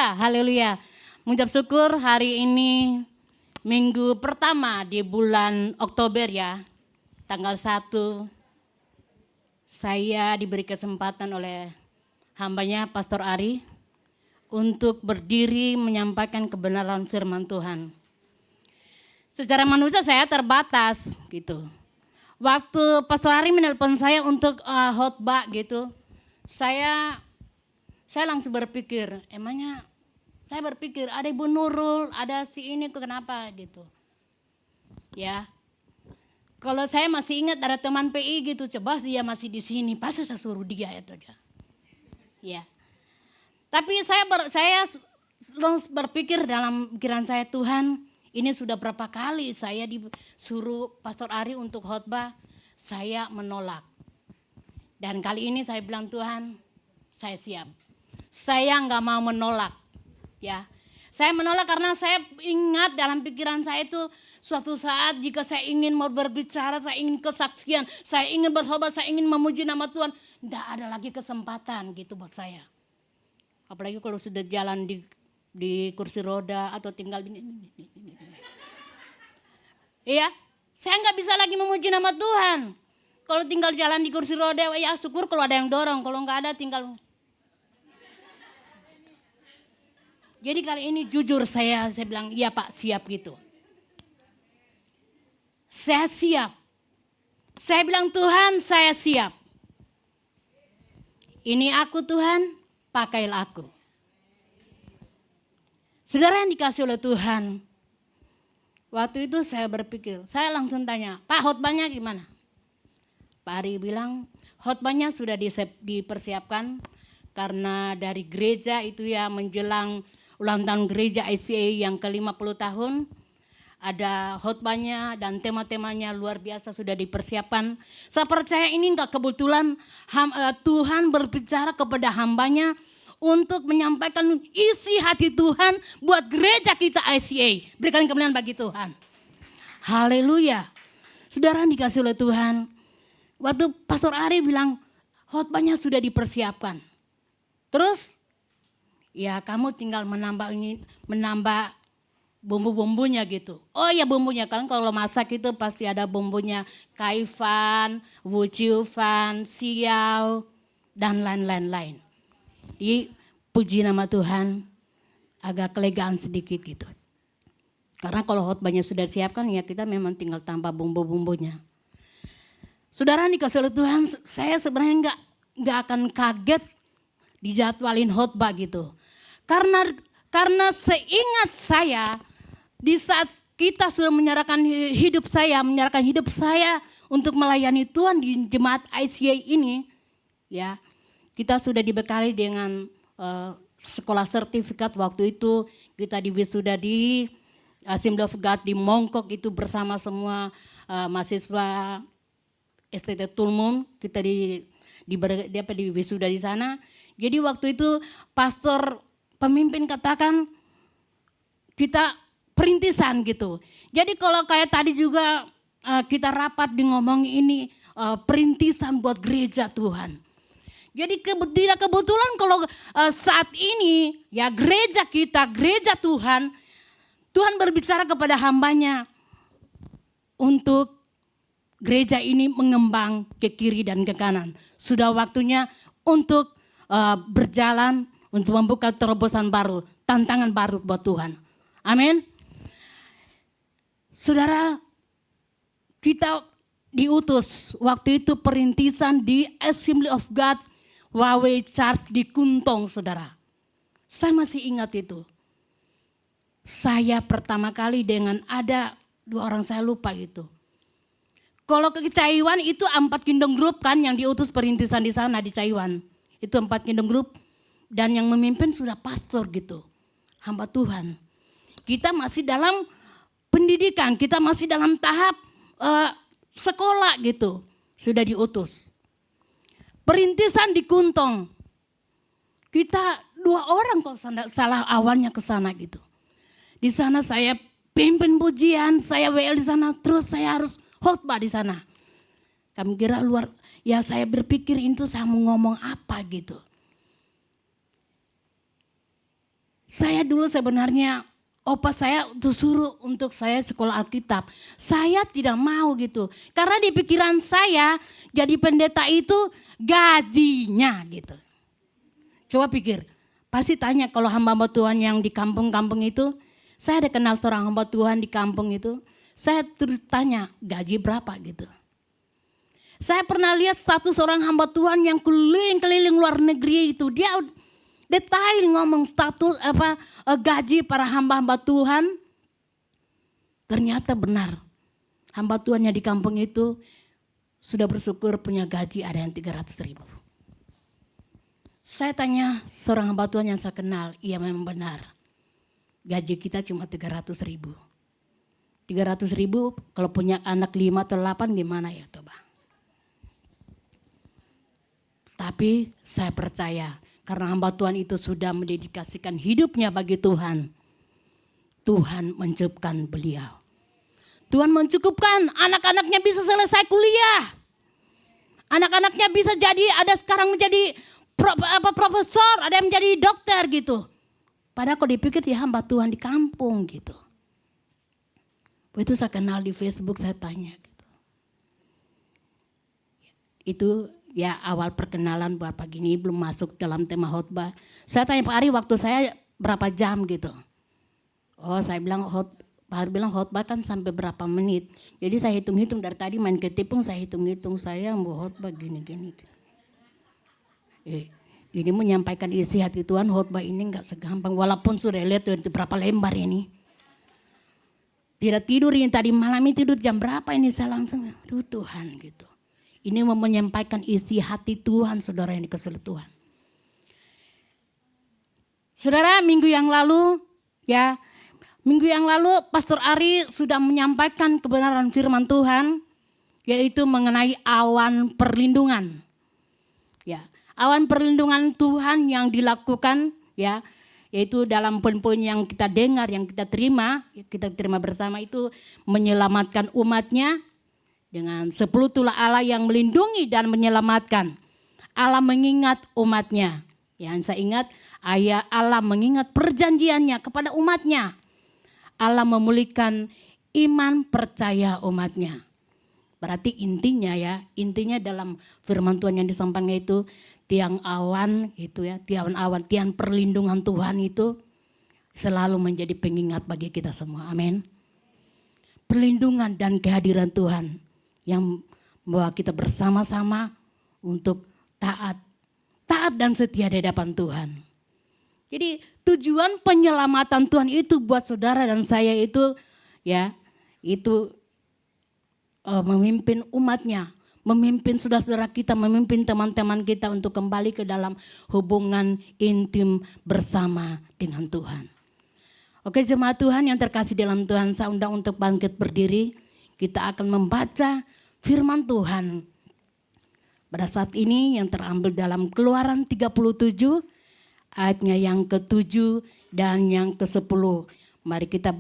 Haleluya, haleluya. Mengucap syukur hari ini minggu pertama di bulan Oktober ya. Tanggal 1 saya diberi kesempatan oleh hambanya Pastor Ari untuk berdiri menyampaikan kebenaran firman Tuhan. Secara manusia saya terbatas gitu. Waktu Pastor Ari menelpon saya untuk khotbah gitu, saya langsung berpikir, emangnya saya berpikir ada Ibu Nurul, ada si ini kenapa gitu. Ya. Kalau saya masih ingat ada teman PI gitu, coba dia masih di sini, pasti saya suruh dia itu aja. Ya. Tapi saya berpikir dalam pikiran saya, Tuhan, ini sudah berapa kali saya disuruh Pastor Ari untuk khotbah, saya menolak. Dan kali ini saya bilang, Tuhan, saya siap. Saya enggak mau menolak. Ya. Saya menolak karena saya ingat dalam pikiran saya itu suatu saat jika saya ingin mau berbicara, saya ingin kesaksian, saya ingin berkhotbah, saya ingin memuji nama Tuhan, enggak ada lagi kesempatan gitu buat saya. Apalagi kalau sudah jalan di kursi roda atau tinggal di iya, saya enggak bisa lagi memuji nama Tuhan. Kalau tinggal jalan di kursi roda, ya syukur kalau ada yang dorong, kalau enggak ada tinggal. Jadi kali ini jujur saya bilang, iya Pak, siap gitu. Saya siap. Saya bilang, Tuhan, saya siap. Ini aku Tuhan, pakailah aku. Saudara yang dikasih oleh Tuhan, waktu itu saya berpikir, saya langsung tanya, Pak, khotbahnya gimana? Pak Ari bilang, khotbahnya sudah dipersiapkan karena dari gereja itu ya menjelang ulang tahun gereja ICA yang ke-50 tahun, ada khotbahnya dan tema-temanya luar biasa sudah dipersiapkan. Saya percaya ini enggak kebetulan Tuhan berbicara kepada hambanya untuk menyampaikan isi hati Tuhan buat gereja kita ICA. Berikan kemuliaan bagi Tuhan. Haleluya. Saudara dikasih oleh Tuhan. Waktu Pastor Ari bilang khotbahnya sudah dipersiapkan. Terus ya kamu tinggal menambah bumbu-bumbunya gitu. Oh ya bumbunya, kan kalau masak itu pasti ada bumbunya kaifan, wuciufan, siau, dan lain-lain. Jadi puji nama Tuhan, agak kelegaan sedikit gitu. Karena kalau khotbahnya sudah siapkan ya kita memang tinggal tambah bumbu-bumbunya. Saudara dikasih oleh Tuhan, saya sebenarnya enggak akan kaget dijadwalin khotbah gitu. Karena seingat saya di saat kita sudah menyerahkan hidup saya untuk melayani Tuhan di jemaat ICA ini, ya kita sudah dibekali dengan sekolah sertifikat. Waktu itu kita diwisuda di Assembly of God di Mongkok itu bersama semua mahasiswa STT Tulmum, kita diwisuda di sana. Jadi waktu itu pastor pemimpin katakan kita perintisan gitu. Jadi kalau kayak tadi juga kita rapat di ngomong ini perintisan buat gereja Tuhan. Jadi tidak kebetulan kalau saat ini ya gereja kita, gereja Tuhan berbicara kepada hambanya untuk gereja ini mengembang ke kiri dan ke kanan. Sudah waktunya untuk berjalan untuk membuka terobosan baru, tantangan baru buat Tuhan. Amin. Saudara, kita diutus waktu itu perintisan di Assembly of God Wawe Church di Kuntong, saudara. Saya masih ingat itu. Saya pertama kali dengan ada 2 orang saya lupa gitu. Kalau ke Caiwan itu 4 Kingdom Group kan yang diutus perintisan di sana di Caiwan. Itu 4 Kingdom Group dan yang memimpin sudah pastor gitu. Hamba Tuhan. Kita masih dalam pendidikan, kita masih dalam tahap sekolah gitu. Sudah diutus. Perintisan di Kuntong. Kita 2 orang kok salah awalnya ke sana gitu. Di sana saya pimpin pujian, saya WL di sana, terus saya harus khotbah di sana. Kami kira ya saya berpikir itu saya mau ngomong apa gitu. Saya dulu sebenarnya opa saya tuh suruh untuk saya sekolah Alkitab. Saya tidak mau gitu. Karena di pikiran saya jadi pendeta itu gajinya gitu. Coba pikir, pasti tanya kalau hamba-hamba Tuhan yang di kampung-kampung itu. Saya ada kenal seorang hamba Tuhan di kampung itu. Saya terus tanya gaji berapa gitu. Saya pernah lihat status seorang hamba Tuhan yang keliling-keliling luar negeri itu. Dia detail ngomong status gaji para hamba-hamba Tuhan. Ternyata benar. Hamba Tuhannya di kampung itu sudah bersyukur punya gaji ada yang 300.000. Saya tanya seorang hamba Tuhan yang saya kenal, iya memang benar. Gaji kita cuma 300.000. 300.000 kalau punya anak 5 atau 8 gimana ya coba. Tapi saya percaya karena hamba Tuhan itu sudah mendedikasikan hidupnya bagi Tuhan. Tuhan mencukupkan beliau. Tuhan mencukupkan anak-anaknya bisa selesai kuliah. Anak-anaknya bisa jadi ada sekarang menjadi profesor, ada yang menjadi dokter gitu. Padahal kalau dipikir dia hamba Tuhan di kampung gitu. Itu saya kenal di Facebook, saya tanya gitu. Itu ya awal perkenalan Bapak gini, belum masuk dalam tema khotbah. Saya tanya Pak Ari waktu saya berapa jam gitu. Oh saya bilang Pak Ari bilang khotbah kan sampai berapa menit. Jadi saya hitung-hitung dari tadi main ketipung saya hitung-hitung saya mau khotbah gini-gini. Ini menyampaikan isi hati Tuhan, khotbah ini enggak segampang. Walaupun sudah lihat itu berapa lembar ini. Tidak tidur ini tadi malam ini tidur jam berapa ini saya langsung, aduh Tuhan gitu. Ini mau menyampaikan isi hati Tuhan saudara yang dikasihi Tuhan. Saudara minggu yang lalu Pastor Ari sudah menyampaikan kebenaran firman Tuhan. Yaitu mengenai awan perlindungan. Ya, awan perlindungan Tuhan yang dilakukan ya. Yaitu dalam poin-poin yang kita dengar, yang kita terima bersama itu menyelamatkan umatnya. Dengan 10 tulah Allah yang melindungi dan menyelamatkan. Allah mengingat umatnya. Yang saya ingat, Allah mengingat perjanjiannya kepada umatnya. Allah memulihkan iman percaya umatnya. Berarti intinya dalam firman Tuhan yang disampaikan itu, tiang awan itu ya, tiang perlindungan Tuhan itu selalu menjadi pengingat bagi kita semua. Amin. Perlindungan dan kehadiran Tuhan yang membawa kita bersama-sama untuk taat dan setia di hadapan Tuhan. Jadi tujuan penyelamatan Tuhan itu buat saudara dan saya itu memimpin umatnya, memimpin saudara-saudara kita, memimpin teman-teman kita untuk kembali ke dalam hubungan intim bersama dengan Tuhan. Oke jemaat Tuhan yang terkasih dalam Tuhan, saya undang untuk bangkit berdiri. Kita akan membaca firman Tuhan. Pada saat ini yang terambil dalam Keluaran 37 ayatnya yang ke-7 dan yang ke-10. Mari kita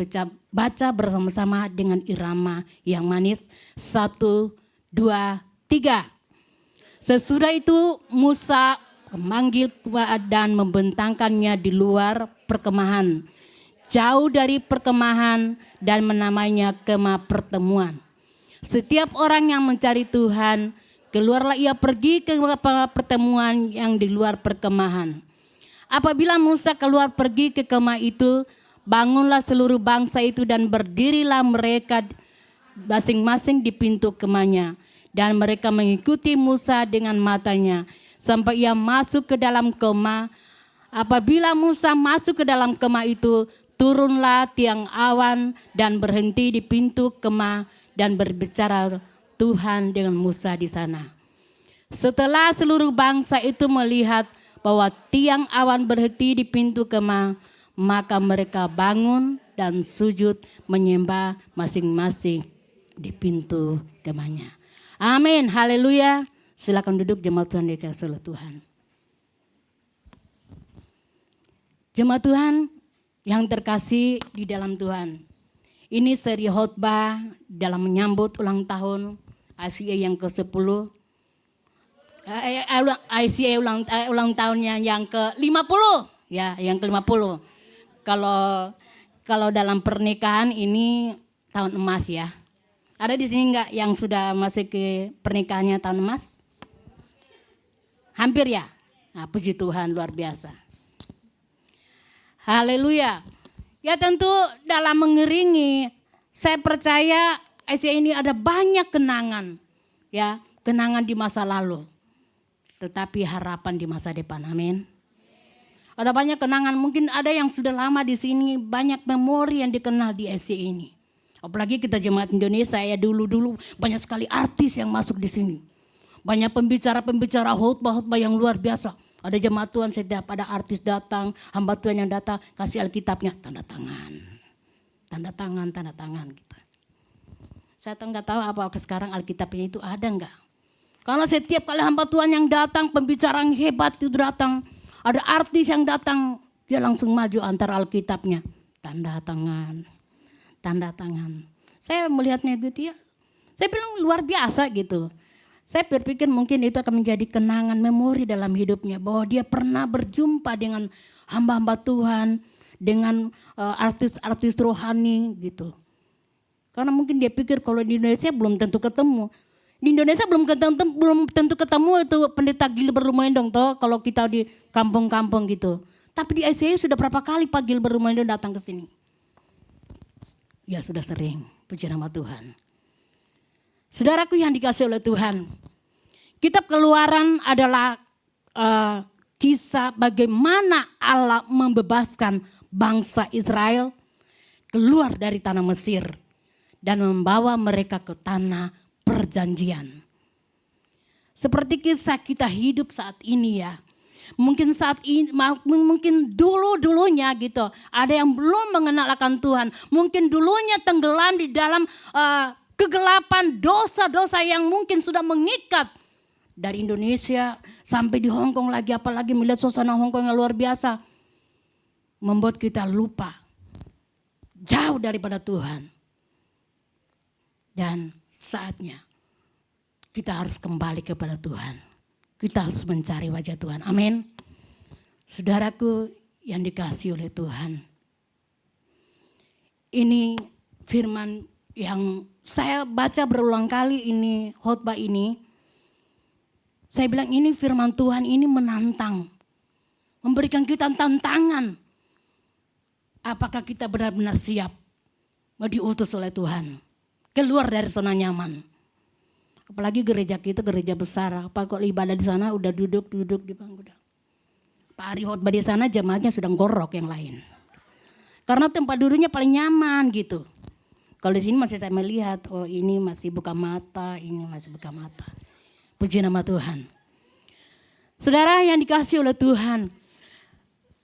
baca bersama-sama dengan irama yang manis. 1, 2, 3. Sesudah itu Musa memanggil dan membentangkannya di luar perkemahan. Jauh dari perkemahan dan menamainya kemah pertemuan. Setiap orang yang mencari Tuhan, keluarlah ia pergi ke pertemuan yang di luar perkemahan. Apabila Musa keluar pergi ke kemah itu, bangunlah seluruh bangsa itu dan berdirilah mereka masing-masing di pintu kemahnya. Dan mereka mengikuti Musa dengan matanya sampai ia masuk ke dalam kemah. Apabila Musa masuk ke dalam kemah itu, turunlah tiang awan dan berhenti di pintu kemah dan berbicara Tuhan dengan Musa di sana. Setelah seluruh bangsa itu melihat bahwa tiang awan berhenti di pintu kemah, maka mereka bangun dan sujud menyembah masing-masing di pintu kemahnya. Amin, haleluya. Silakan duduk jemaat Tuhan dikasihi oleh Tuhan. Jemaat Tuhan yang terkasih di dalam Tuhan. Ini seri khotbah dalam menyambut ulang tahun ICA yang ke-10. ICA ulang tahunnya yang ke-50. Ya, yang ke-50. Kalau dalam pernikahan ini tahun emas ya. Ada di sini enggak yang sudah masuk ke pernikahannya tahun emas? Hampir ya. Nah, puji Tuhan, luar biasa. Haleluya. Ya tentu dalam mengiringi, saya percaya Asia ini ada banyak kenangan. Ya, kenangan di masa lalu. Tetapi harapan di masa depan. Amin. Ada banyak kenangan, mungkin ada yang sudah lama di sini, banyak memori yang dikenal di SC ini. Apalagi kita jemaat Indonesia ya, dulu-dulu banyak sekali artis yang masuk di sini. Banyak pembicara-pembicara khotbah-khotbah yang luar biasa. Ada jemaat Tuhan setiap ada artis datang, hamba Tuhan yang datang, kasih Alkitabnya, tanda tangan. Tanda tangan gitu. Saya nggak tahu apa sekarang Alkitabnya itu ada enggak. Karena setiap kali hamba Tuhan yang datang, pembicara yang hebat itu datang, ada artis yang datang, dia langsung maju antar Alkitabnya. Tanda tangan. Saya melihatnya gitu ya. Saya bilang luar biasa gitu. Saya berpikir mungkin itu akan menjadi kenangan memori dalam hidupnya. Bahwa dia pernah berjumpa dengan hamba-hamba Tuhan. Dengan artis-artis rohani gitu. Karena mungkin dia pikir kalau di Indonesia belum tentu ketemu. Di Indonesia belum tentu ketemu itu pendeta Gilbert Rumendong toh kalau kita di kampung-kampung gitu. Tapi di ICU sudah berapa kali Pak Gilbert Rumendong datang ke sini? Ya sudah sering, puji nama Tuhan. Saudaraku yang dikasih oleh Tuhan, kitab Keluaran adalah kisah bagaimana Allah membebaskan bangsa Israel keluar dari tanah Mesir dan membawa mereka ke tanah perjanjian. Seperti kisah kita hidup saat ini ya. Mungkin saat ini, mungkin dulunya gitu. Ada yang belum mengenal akan Tuhan. Mungkin dulunya tenggelam di dalam kegelapan dosa-dosa yang mungkin sudah mengikat. Dari Indonesia sampai di Hong Kong lagi, apalagi melihat suasana Hong Kong yang luar biasa. Membuat kita lupa. Jauh daripada Tuhan. Dan saatnya kita harus kembali kepada Tuhan. Kita harus mencari wajah Tuhan. Amin. Saudaraku yang dikasihi oleh Tuhan. Ini firman yang saya baca berulang kali ini, khotbah ini. Saya bilang ini firman Tuhan ini menantang. Memberikan kita tantangan. Apakah kita benar-benar siap mau diutus oleh Tuhan? Keluar dari zona nyaman. Apalagi gereja kita gereja besar. Apa kok ibadah di sana udah duduk di bangku. Pak Ari khotbah di sana jemaatnya sudah ngorok yang lain. Karena tempat duduknya paling nyaman gitu. Kalau di sini masih saya melihat, oh ini masih buka mata, ini masih buka mata. Puji nama Tuhan. Saudara yang dikasihi oleh Tuhan.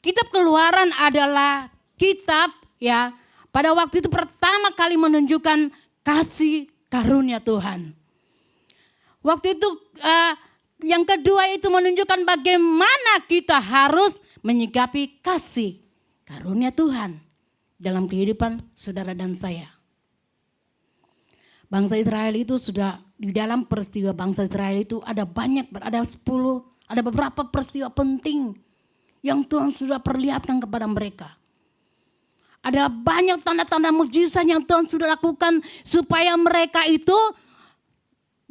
Kitab Keluaran adalah kitab ya pada waktu itu pertama kali menunjukkan kasih karunia Tuhan. Waktu itu yang kedua itu menunjukkan bagaimana kita harus menyikapi kasih karunia Tuhan dalam kehidupan saudara dan saya. Bangsa Israel itu sudah di dalam peristiwa bangsa Israel itu ada beberapa peristiwa penting yang Tuhan sudah perlihatkan kepada mereka. Ada banyak tanda-tanda mukjizat yang Tuhan sudah lakukan supaya mereka itu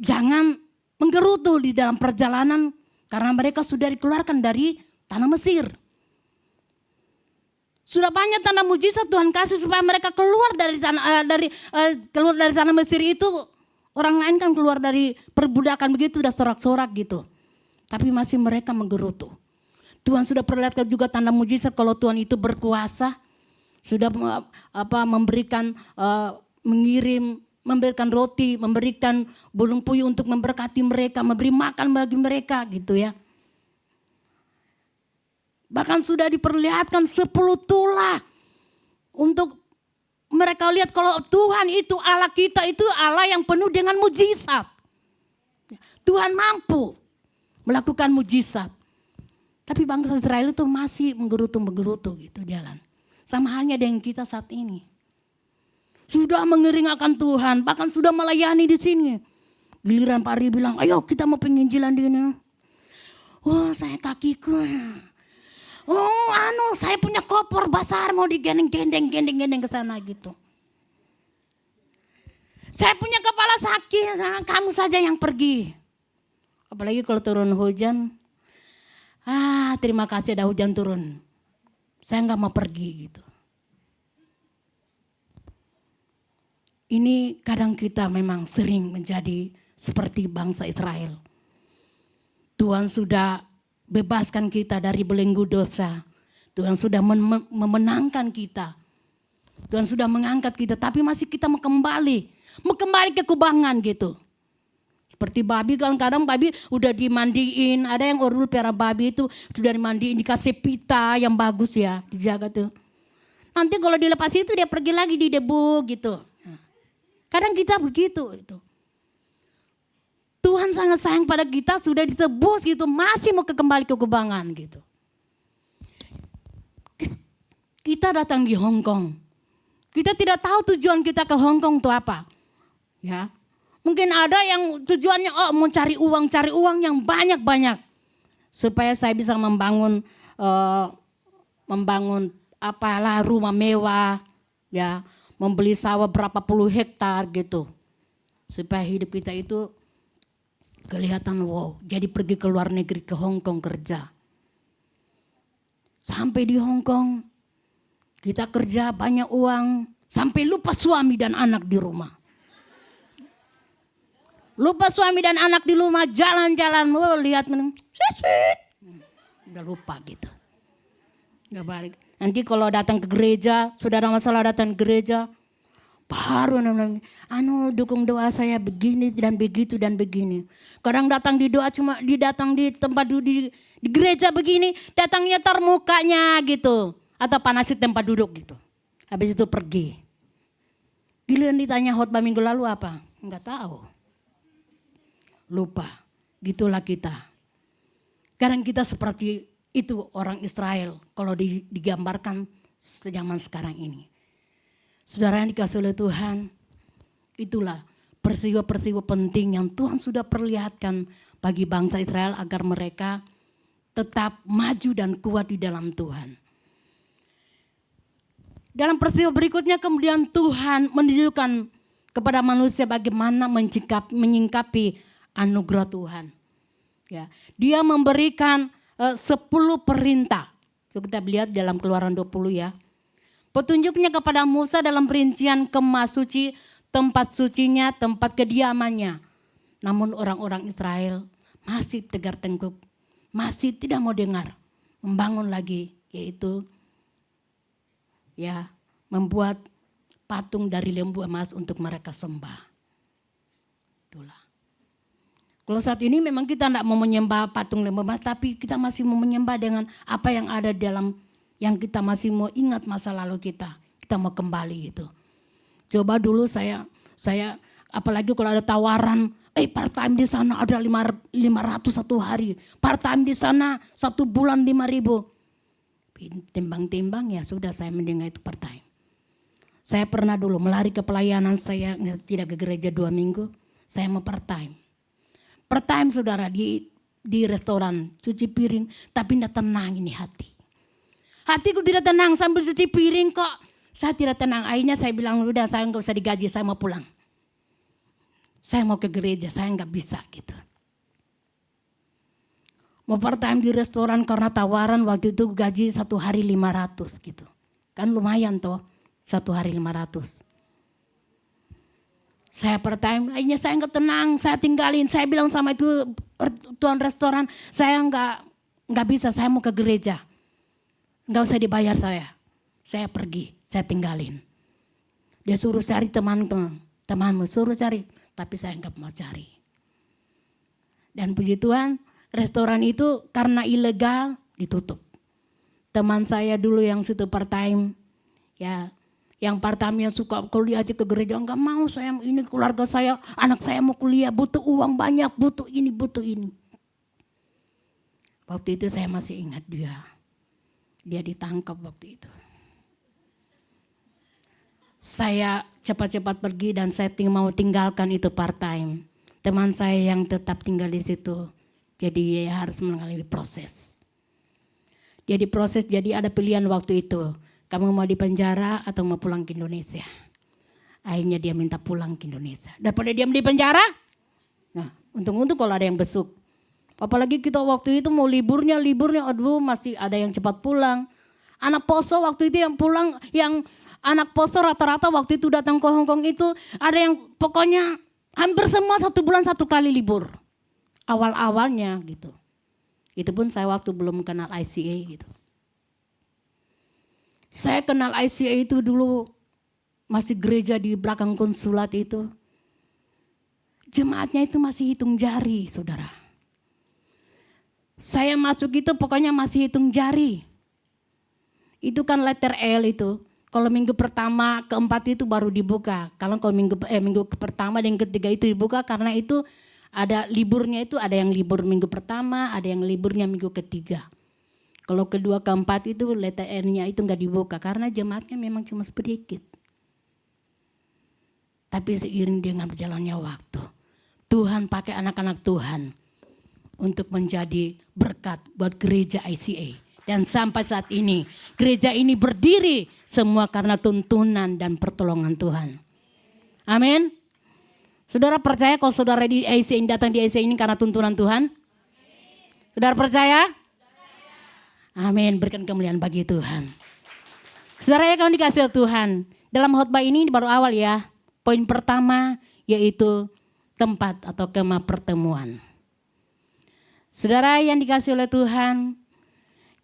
jangan menggerutu di dalam perjalanan karena mereka sudah dikeluarkan dari tanah Mesir. Sudah banyak tanda mukjizat Tuhan kasih supaya mereka keluar dari tanah Mesir itu. Orang lain kan keluar dari perbudakan begitu udah sorak-sorak gitu. Tapi masih mereka menggerutu. Tuhan sudah perlihatkan juga tanda mukjizat kalau Tuhan itu berkuasa. Sudah memberikan memberikan roti, memberikan bulung puyuh untuk memberkati mereka, memberi makan bagi mereka gitu ya. Bahkan sudah diperlihatkan 10 tulah untuk mereka lihat kalau Tuhan itu Allah kita itu Allah yang penuh dengan mujizat. Tuhan mampu melakukan mujizat. Tapi bangsa Israel itu masih menggerutu gitu jalan. Sama halnya dengan kita saat ini. Sudah mengiring akan Tuhan, bahkan sudah melayani di sini. Giliran Pak Ari bilang, ayo kita mau penginjilan di sini. Oh saya kakiku. Saya punya koper besar mau digendeng ke sana gitu. Saya punya kepala sakit, kamu saja yang pergi. Apalagi kalau turun hujan. Terima kasih ada hujan turun. Saya nggak mau pergi gitu. Ini kadang kita memang sering menjadi seperti bangsa Israel. Tuhan sudah bebaskan kita dari belenggu dosa. Tuhan sudah memenangkan kita. Tuhan sudah mengangkat kita, tapi masih kita mau kembali ke kubangan gitu. Seperti babi, kadang-kadang babi udah dimandiin, ada yang orang pelihara babi itu sudah dimandiin, dikasih pita yang bagus ya, dijaga tuh. Nanti kalau dilepas itu dia pergi lagi di debu gitu. Kadang kita begitu itu. Tuhan sangat sayang pada kita, sudah ditebus gitu, masih mau kembali ke kubangan gitu. Kita datang di Hong Kong. Kita tidak tahu tujuan kita ke Hong Kong itu apa. Ya. Mungkin ada yang tujuannya mau cari uang yang banyak-banyak. Supaya saya bisa membangun rumah mewah, ya, membeli sawah berapa puluh hektar gitu. Supaya hidup kita itu kelihatan wow, jadi pergi ke luar negeri ke Hong Kong kerja. Sampai di Hong Kong kita kerja banyak uang, sampai lupa suami dan anak di rumah. Lupa suami dan anak di rumah, jalan-jalan, lihat udah lupa gitu. Gak balik. Nanti kalau datang ke gereja, saudara masalah datang ke gereja, baru dukung doa saya begini dan begitu dan begini. Kadang datang di doa cuma datang di tempat di gereja begini, datangnya mukanya gitu. Atau panasi tempat duduk gitu. Habis itu pergi. Giliran ditanya khotbah minggu lalu apa? Enggak tahu. Lupa. Gitulah kita. Kadang kita seperti itu orang Israel kalau digambarkan zaman sekarang ini. Saudara yang dikasih oleh Tuhan, itulah peristiwa-peristiwa penting yang Tuhan sudah perlihatkan bagi bangsa Israel agar mereka tetap maju dan kuat di dalam Tuhan. Dalam peristiwa berikutnya kemudian Tuhan menunjukkan kepada manusia bagaimana menyingkapi anugerah Tuhan. Ya, dia memberikan 10 perintah. Kita lihat dalam Keluaran 20 ya. Petunjuknya kepada Musa dalam perincian kemah suci, tempat sucinya, tempat kediamannya. Namun orang-orang Israel masih tegar tengkuk, masih tidak mau dengar. Membangun lagi, yaitu ya membuat patung dari lembu emas untuk mereka sembah. Itulah. Kalau saat ini memang kita tidak mau menyembah patung lembu emas, tapi kita masih mau menyembah dengan apa yang ada dalam yang kita masih mau ingat masa lalu kita. Kita mau kembali gitu. Coba dulu saya apalagi kalau ada tawaran, part time di sana ada 500 satu hari. Part time di sana 1 bulan 5.000. Timbang-timbang ya sudah saya mendengar itu part time. Saya pernah dulu melari ke pelayanan, saya tidak ke gereja 2 minggu. Saya mau part time. Part time saudara di restoran cuci piring, tapi tidak tenang ini hati. Hatiku tidak tenang sambil cuci piring kok. Saya tidak tenang. Akhirnya saya bilang udah saya nggak usah digaji, saya mau pulang. Saya mau ke gereja, saya nggak bisa gitu. Mau part time di restoran karena tawaran waktu itu gaji 1 hari 500 gitu. Kan lumayan toh 1 hari 500. Saya part time, akhirnya saya nggak tenang, saya tinggalin. Saya bilang sama itu tuan restoran, saya nggak bisa, saya mau ke gereja. Nggak usah dibayar saya pergi, saya tinggalin. Dia suruh cari temanmu suruh cari, tapi saya nggak mau cari. Dan puji Tuhan, restoran itu karena ilegal ditutup. Teman saya dulu yang situ part time, ya, yang part time yang suka kuliah aja ke gereja, nggak mau saya ini keluarga saya, anak saya mau kuliah, butuh uang banyak, butuh ini. Waktu itu saya masih ingat dia ditangkap waktu itu. Saya cepat-cepat pergi dan saya mau tinggalkan itu part time. Teman saya yang tetap tinggal di situ, jadi dia harus mengalami proses. Jadi proses, jadi ada pilihan waktu itu. Kamu mau di penjara atau mau pulang ke Indonesia. Akhirnya dia minta pulang ke Indonesia. Daripada dia di penjara. Nah, untung-untung kalau ada yang besuk. Apalagi kita waktu itu mau liburnya, aduh masih ada yang cepat pulang. Anak Poso waktu itu yang pulang, yang anak Poso rata-rata waktu itu datang ke Hong Kong itu ada yang pokoknya hampir semua 1 bulan 1 kali libur. Awal-awalnya gitu. Itu pun saya waktu belum kenal ICA gitu. Saya kenal ICA itu dulu masih gereja di belakang konsulat itu. Jemaatnya itu masih hitung jari, saudara. Saya masuk itu pokoknya masih hitung jari. Itu kan letter L itu. Kalau minggu pertama, keempat itu baru dibuka. Kalau minggu pertama dan ketiga itu dibuka karena itu ada liburnya itu, ada yang libur minggu pertama, ada yang liburnya minggu ketiga. Kalau kedua, keempat itu letter N-nya itu enggak dibuka karena jemaatnya memang cuma sedikit. Tapi seiring dengan berjalannya waktu, Tuhan pakai anak-anak Tuhan untuk menjadi berkat buat gereja ICA. Dan sampai saat ini gereja ini berdiri semua karena tuntunan dan pertolongan Tuhan. Amin. Saudara percaya kalau saudara di ICA ini datang di ICA ini karena tuntunan Tuhan? Saudara percaya? Amin. Berikan kemuliaan bagi Tuhan. Saudara ya, kamu dikasih Tuhan. Dalam khotbah ini baru awal ya. Poin pertama yaitu tempat atau kemah pertemuan. Saudara yang dikasih oleh Tuhan,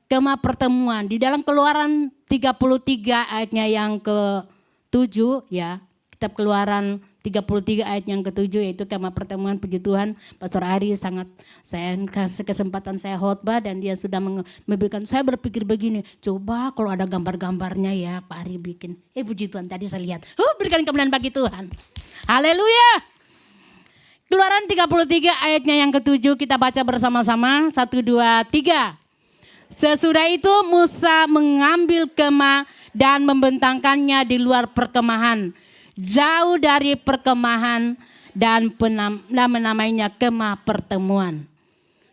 kemah pertemuan di dalam Keluaran 33 ayatnya yang ke-7 ya. Kitab Keluaran 33 ayat yang ke-7 yaitu kemah pertemuan. Puji Tuhan, Pastor Ari sangat, saya kasih kesempatan saya khotbah dan dia sudah memberikan, saya berpikir begini, coba kalau ada gambar-gambarnya ya Pak Ari bikin. Puji Tuhan, tadi saya lihat. Berikan kemuliaan bagi Tuhan. Haleluya. Keluaran 33 ayatnya yang ke-7 kita baca bersama-sama. 1, 2, 3. Sesudah itu Musa mengambil kemah dan membentangkannya di luar perkemahan, jauh dari perkemahan, dan menamainya kemah pertemuan.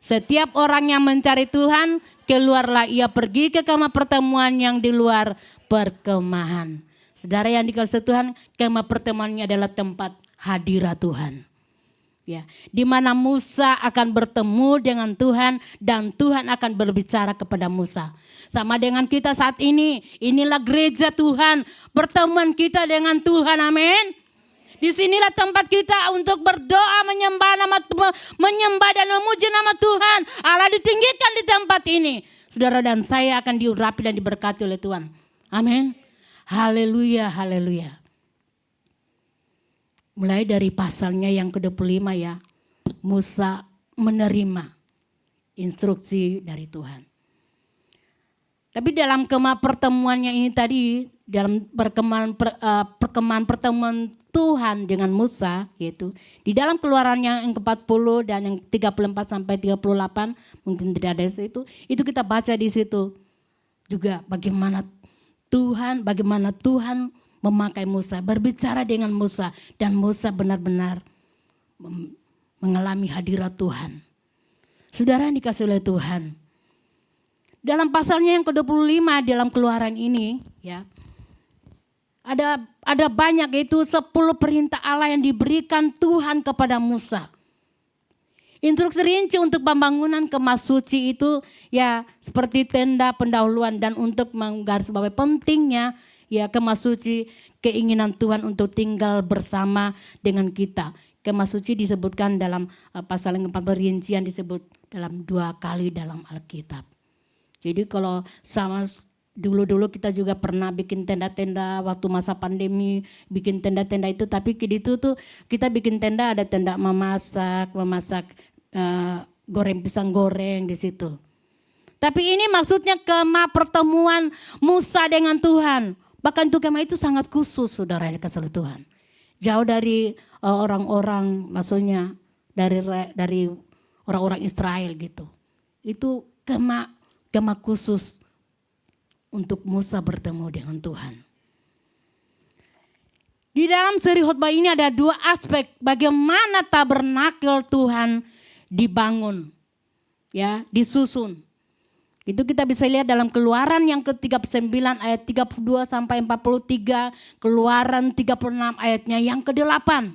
Setiap orang yang mencari Tuhan, keluarlah ia pergi ke kemah pertemuan yang di luar perkemahan. Saudara yang dikasihi Tuhan, kemah pertemuannya adalah tempat hadirat Tuhan. Ya, di mana Musa akan bertemu dengan Tuhan dan Tuhan akan berbicara kepada Musa. Sama dengan kita saat ini, inilah gereja Tuhan, pertemuan kita dengan Tuhan, amin. Disinilah tempat kita untuk berdoa, menyembah dan memuji nama Tuhan. Allah ditinggikan di tempat ini. Saudara dan saya akan diurapi dan diberkati oleh Tuhan, amin. Haleluya, haleluya. Mulai dari pasalnya yang ke-25 ya, Musa menerima instruksi dari Tuhan. Tapi dalam kemah pertemuannya ini tadi, dalam perkemahan pertemuan Tuhan dengan Musa, yaitu di dalam Keluarannya yang ke-40 dan yang 34 sampai 38, mungkin tidak ada itu kita baca di situ juga bagaimana Tuhan memakai Musa, berbicara dengan Musa, dan Musa benar-benar mengalami hadirat Tuhan. Saudara yang dikasih oleh Tuhan, dalam pasalnya yang ke-25 dalam Keluaran ini ya, ada banyak, yaitu 10 perintah Allah yang diberikan Tuhan kepada Musa. Instruksi rinci untuk pembangunan kemah suci itu ya seperti tenda pendahuluan, dan untuk menggarisbawahi pentingnya ya kemah suci, keinginan Tuhan untuk tinggal bersama dengan kita. Kemah suci disebutkan dalam pasal yang 4, rincian disebut dalam 2 kali dalam Alkitab. Jadi kalau sama dulu kita juga pernah bikin tenda-tenda waktu masa pandemi, bikin tenda-tenda itu, tapi itu tuh kita bikin tenda, ada tenda memasak goreng pisang goreng di situ. Tapi ini maksudnya kemah pertemuan Musa dengan Tuhan. Bahkan itu kemah itu sangat khusus, saudara yang dikasihi Tuhan. Jauh dari orang-orang, maksudnya dari orang-orang Israel gitu. Itu kemah khusus untuk Musa bertemu dengan Tuhan. Di dalam seri khotbah ini ada 2 aspek bagaimana tabernakel Tuhan dibangun, ya, disusun. Itu kita bisa lihat dalam Keluaran yang ke-39 ayat 32 sampai 43, Keluaran 36 ayatnya yang ke-8.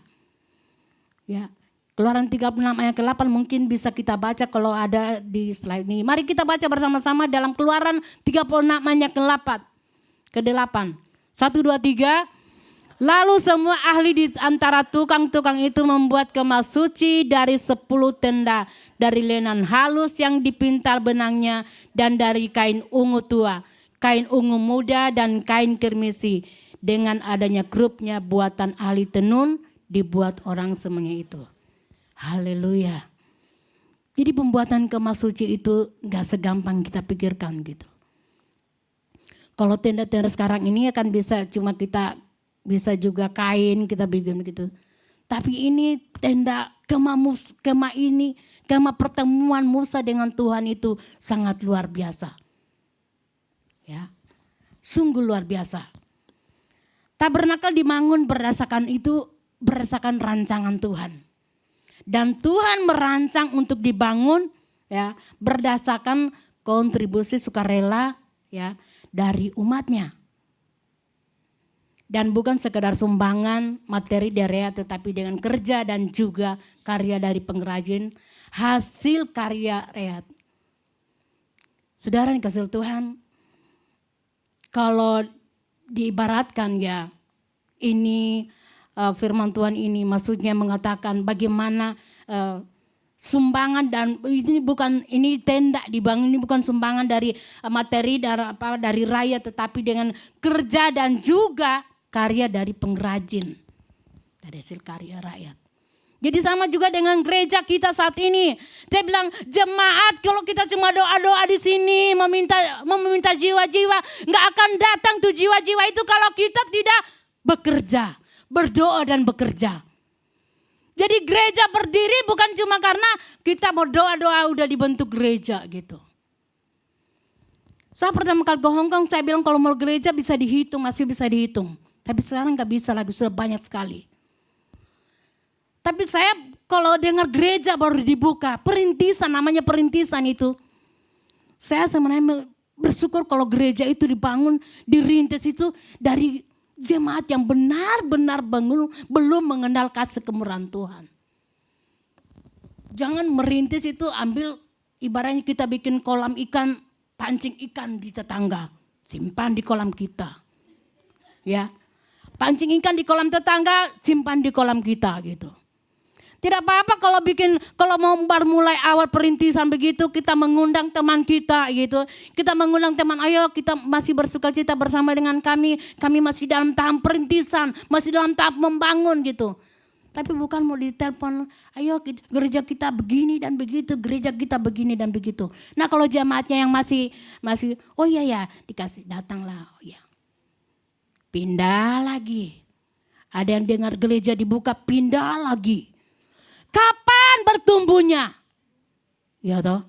Ya, Keluaran 36 ayat ke-8 mungkin bisa kita baca kalau ada di slide ini. Mari kita baca bersama-sama dalam Keluaran 36 ayat ke-8. 1, 2, 3. Lalu semua ahli di antara tukang-tukang itu membuat kemah suci dari 10 tenda, dari lenan halus yang dipintal benangnya, dan dari kain ungu tua, kain ungu muda, dan kain kirmisi. Dengan adanya grupnya buatan ahli tenun, dibuat orang semuanya itu. Haleluya. Jadi pembuatan kemah suci itu gak segampang kita pikirkan gitu. Kalau tenda-tenda sekarang ini kan bisa cuma kita bisa juga kain kita bikin gitu. Tapi ini tenda kemah ini, kemah pertemuan Musa dengan Tuhan itu sangat luar biasa. Ya. Sungguh luar biasa. Tabernakel dibangun berdasarkan rancangan Tuhan. Dan Tuhan merancang untuk dibangun ya berdasarkan kontribusi sukarela ya dari umatnya. Dan bukan sekedar sumbangan materi dari rakyat, tetapi dengan kerja dan juga karya dari pengrajin, hasil karya rakyat. Saudara yang kasih Tuhan, kalau diibaratkan ya, ini firman Tuhan ini maksudnya mengatakan bagaimana sumbangan dan ini tenda dibangun, ini bukan sumbangan dari materi dari rakyat, tetapi dengan kerja dan juga karya dari pengrajin, dari hasil karya rakyat. Jadi sama juga dengan gereja kita saat ini. Saya bilang jemaat kalau kita cuma doa-doa di sini meminta jiwa-jiwa, nggak akan datang tuh jiwa-jiwa itu kalau kita tidak bekerja, berdoa dan bekerja. Jadi gereja berdiri bukan cuma karena kita mau doa-doa udah dibentuk gereja gitu. Saya pertama kali ke Hong Kong saya bilang kalau mau gereja bisa dihitung, masih bisa dihitung. Tapi sekarang gak bisa lagi, sudah banyak sekali. Tapi saya kalau dengar gereja baru dibuka, perintisan namanya perintisan itu. Saya sebenarnya bersyukur kalau gereja itu dibangun, dirintis itu dari jemaat yang benar-benar belum mengenal kasih kemurahan Tuhan. Jangan merintis itu ambil ibaratnya kita bikin kolam ikan, pancing ikan di tetangga, simpan di kolam kita. Ya. Pancing ikan di kolam tetangga, simpan di kolam kita gitu. Tidak apa-apa kalau mau mulai awal perintisan begitu, kita mengundang teman kita gitu. Kita mengundang teman, ayo kita masih bersukacita bersama dengan kami masih dalam tahap perintisan, masih dalam tahap membangun gitu. Tapi bukan mau ditelepon, ayo gereja kita begini dan begitu, gereja kita begini dan begitu. Nah kalau jemaatnya yang masih, oh iya ya dikasih, datanglah, oh iya. Pindah lagi. Ada yang dengar gereja dibuka, pindah lagi. Kapan bertumbuhnya? Ya toh.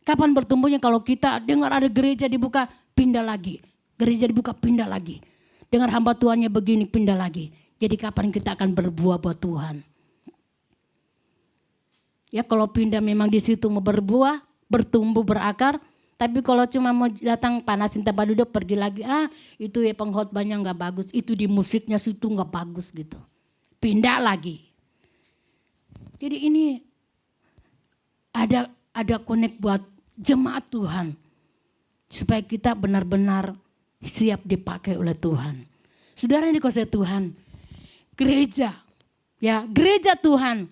Kapan bertumbuhnya kalau kita dengar ada gereja dibuka, pindah lagi. Gereja dibuka, pindah lagi. Dengar hamba Tuhannya begini, pindah lagi. Jadi kapan kita akan berbuah buat Tuhan? Ya kalau pindah memang di situ mau berbuah, bertumbuh, berakar. Tapi kalau cuma mau datang panasin tempat duduk pergi lagi, itu ya pengkhotbahnya nggak bagus, itu di musiknya situ nggak bagus gitu. Pindah lagi. Jadi ini ada connect buat jemaat Tuhan. Supaya kita benar-benar siap dipakai oleh Tuhan. Saudara yang dikasihi Tuhan, gereja Tuhan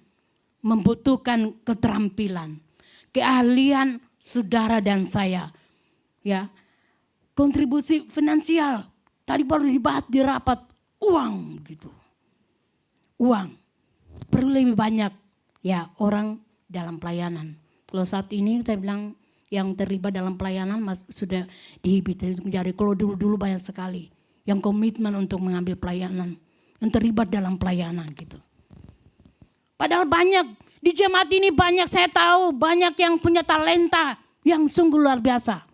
membutuhkan keterampilan, keahlian saudara dan saya. Ya. Kontribusi finansial. Tadi baru dibahas di rapat, uang gitu. Uang. Perlu lebih banyak ya orang dalam pelayanan. Kalau saat ini saya bilang yang terlibat dalam pelayanan sudah dihibit menjadi, kalau dulu banyak sekali yang komitmen untuk mengambil pelayanan, yang terlibat dalam pelayanan gitu. Padahal banyak di jemaat ini, banyak saya tahu banyak yang punya talenta yang sungguh luar biasa.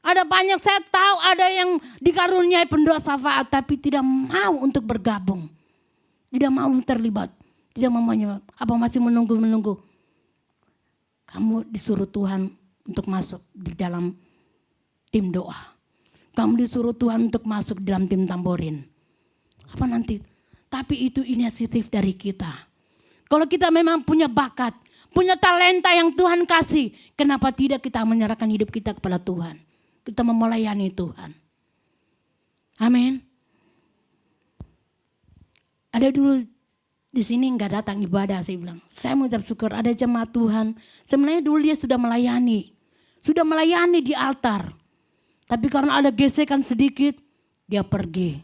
Ada banyak saya tahu ada yang dikaruniai pendoa syafaat tapi tidak mau untuk bergabung, tidak mau terlibat, tidak mau, apa masih menunggu. Kamu disuruh Tuhan untuk masuk di dalam tim doa. Kamu disuruh Tuhan untuk masuk dalam tim tamborin. Apa nanti? Tapi itu inisiatif dari kita. Kalau kita memang punya bakat, punya talenta yang Tuhan kasih, kenapa tidak kita menyerahkan hidup kita kepada Tuhan? Kita melayani Tuhan. Amin. Ada dulu di sini nggak datang ibadah, saya bilang. Saya mengucap syukur ada jemaat Tuhan. Sebenarnya dulu dia sudah melayani di altar. Tapi karena ada gesekan sedikit, dia pergi.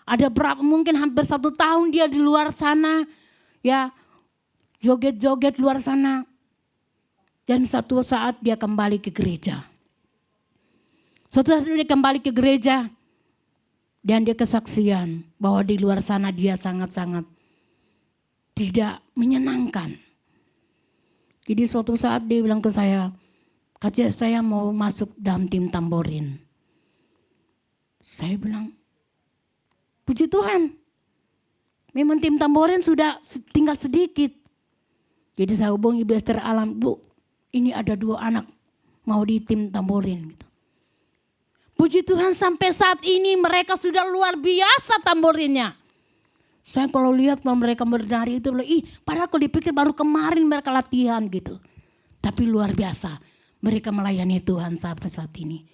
Ada berapa, mungkin hampir 1 tahun dia di luar sana, ya joget-joget luar sana. Dan satu saat dia kembali ke gereja. Suatu saat dia kembali ke gereja, dan dia kesaksian bahwa di luar sana dia sangat-sangat tidak menyenangkan. Jadi suatu saat dia bilang ke saya, Kak Jess, saya mau masuk dalam tim tamborin. Saya bilang, puji Tuhan, memang tim tamborin sudah tinggal sedikit. Jadi saya hubungi Ibu Esther Alam, Bu, ini ada 2 anak mau di tim tamborin. Gitu. Puji Tuhan sampai saat ini mereka sudah luar biasa tamborinnya. Saya kalau lihat kalau mereka bernari itu, padahal aku dipikir baru kemarin mereka latihan gitu. Tapi luar biasa, mereka melayani Tuhan sampai saat ini.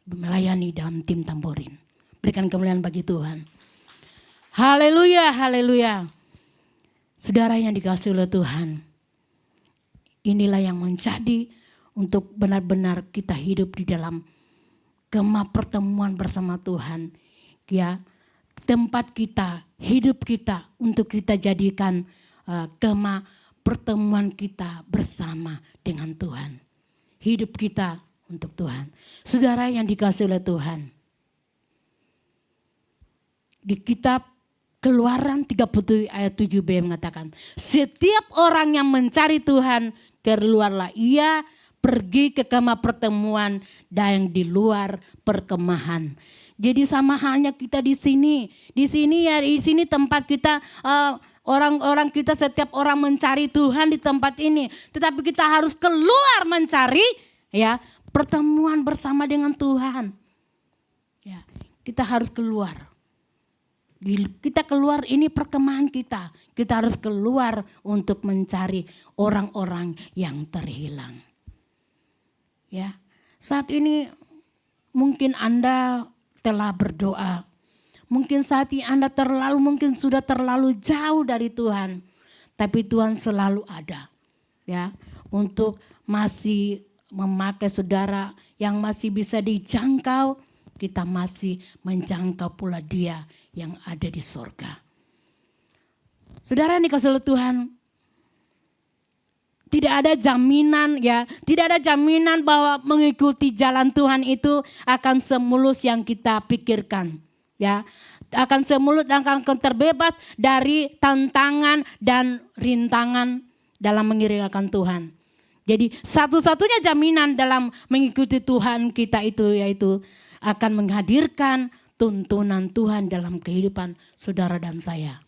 Melayani dalam tim tamborin. Berikan kemuliaan bagi Tuhan. Haleluya, haleluya. Saudara yang dikasihi oleh Tuhan. Inilah yang menjadi untuk benar-benar kita hidup di dalam kemah pertemuan bersama Tuhan. Ya, tempat kita, hidup kita untuk kita jadikan kemah pertemuan kita bersama dengan Tuhan. Hidup kita untuk Tuhan. Saudara yang dikasihi oleh Tuhan. Di kitab Keluaran 37 ayat 7b mengatakan, setiap orang yang mencari Tuhan, keluarlah ia pergi ke kemah pertemuan dan yang di luar perkemahan. Jadi sama halnya kita di sini ya, di sini tempat kita orang-orang kita, setiap orang mencari Tuhan di tempat ini. Tetapi kita harus keluar mencari ya pertemuan bersama dengan Tuhan. Ya, kita harus keluar. Kita keluar, ini perkemahan kita. Kita harus keluar untuk mencari orang-orang yang terhilang. Ya, saat ini mungkin Anda telah berdoa. Mungkin saat ini Anda mungkin sudah terlalu jauh dari Tuhan. Tapi Tuhan selalu ada. Ya, untuk masih memakai saudara yang masih bisa dijangkau. Kita masih menjangkau pula Dia yang ada di sorga. Saudara yang dikasihi oleh Tuhan, tidak ada jaminan ya, tidak ada jaminan bahwa mengikuti jalan Tuhan itu akan semulus yang kita pikirkan, ya. Akan semulus dan akan terbebas dari tantangan dan rintangan dalam mengiringkan Tuhan. Jadi satu-satunya jaminan dalam mengikuti Tuhan kita itu yaitu akan menghadirkan tuntunan Tuhan dalam kehidupan saudara dan saya.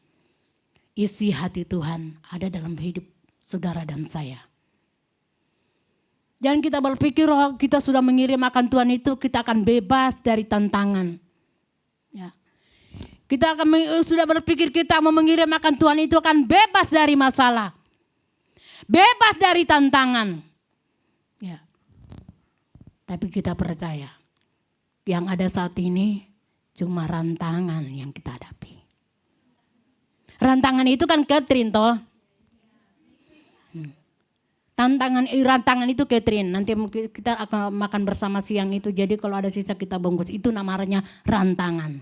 Isi hati Tuhan ada dalam hidup saudara dan saya. Jangan kita berpikir oh kita sudah mengirim akan Tuhan itu kita akan bebas dari tantangan. Ya. Kita akan sudah berpikir kita mau mengirim akan Tuhan itu akan bebas dari masalah. Bebas dari tantangan. Ya. Tapi kita percaya yang ada saat ini cuma rantangan yang kita hadapi. Rantangan itu kan Catherine toh. Rantangan itu Catherine. Nanti kita akan makan bersama siang itu. Jadi kalau ada sisa kita bungkus. Itu namanya rantangan.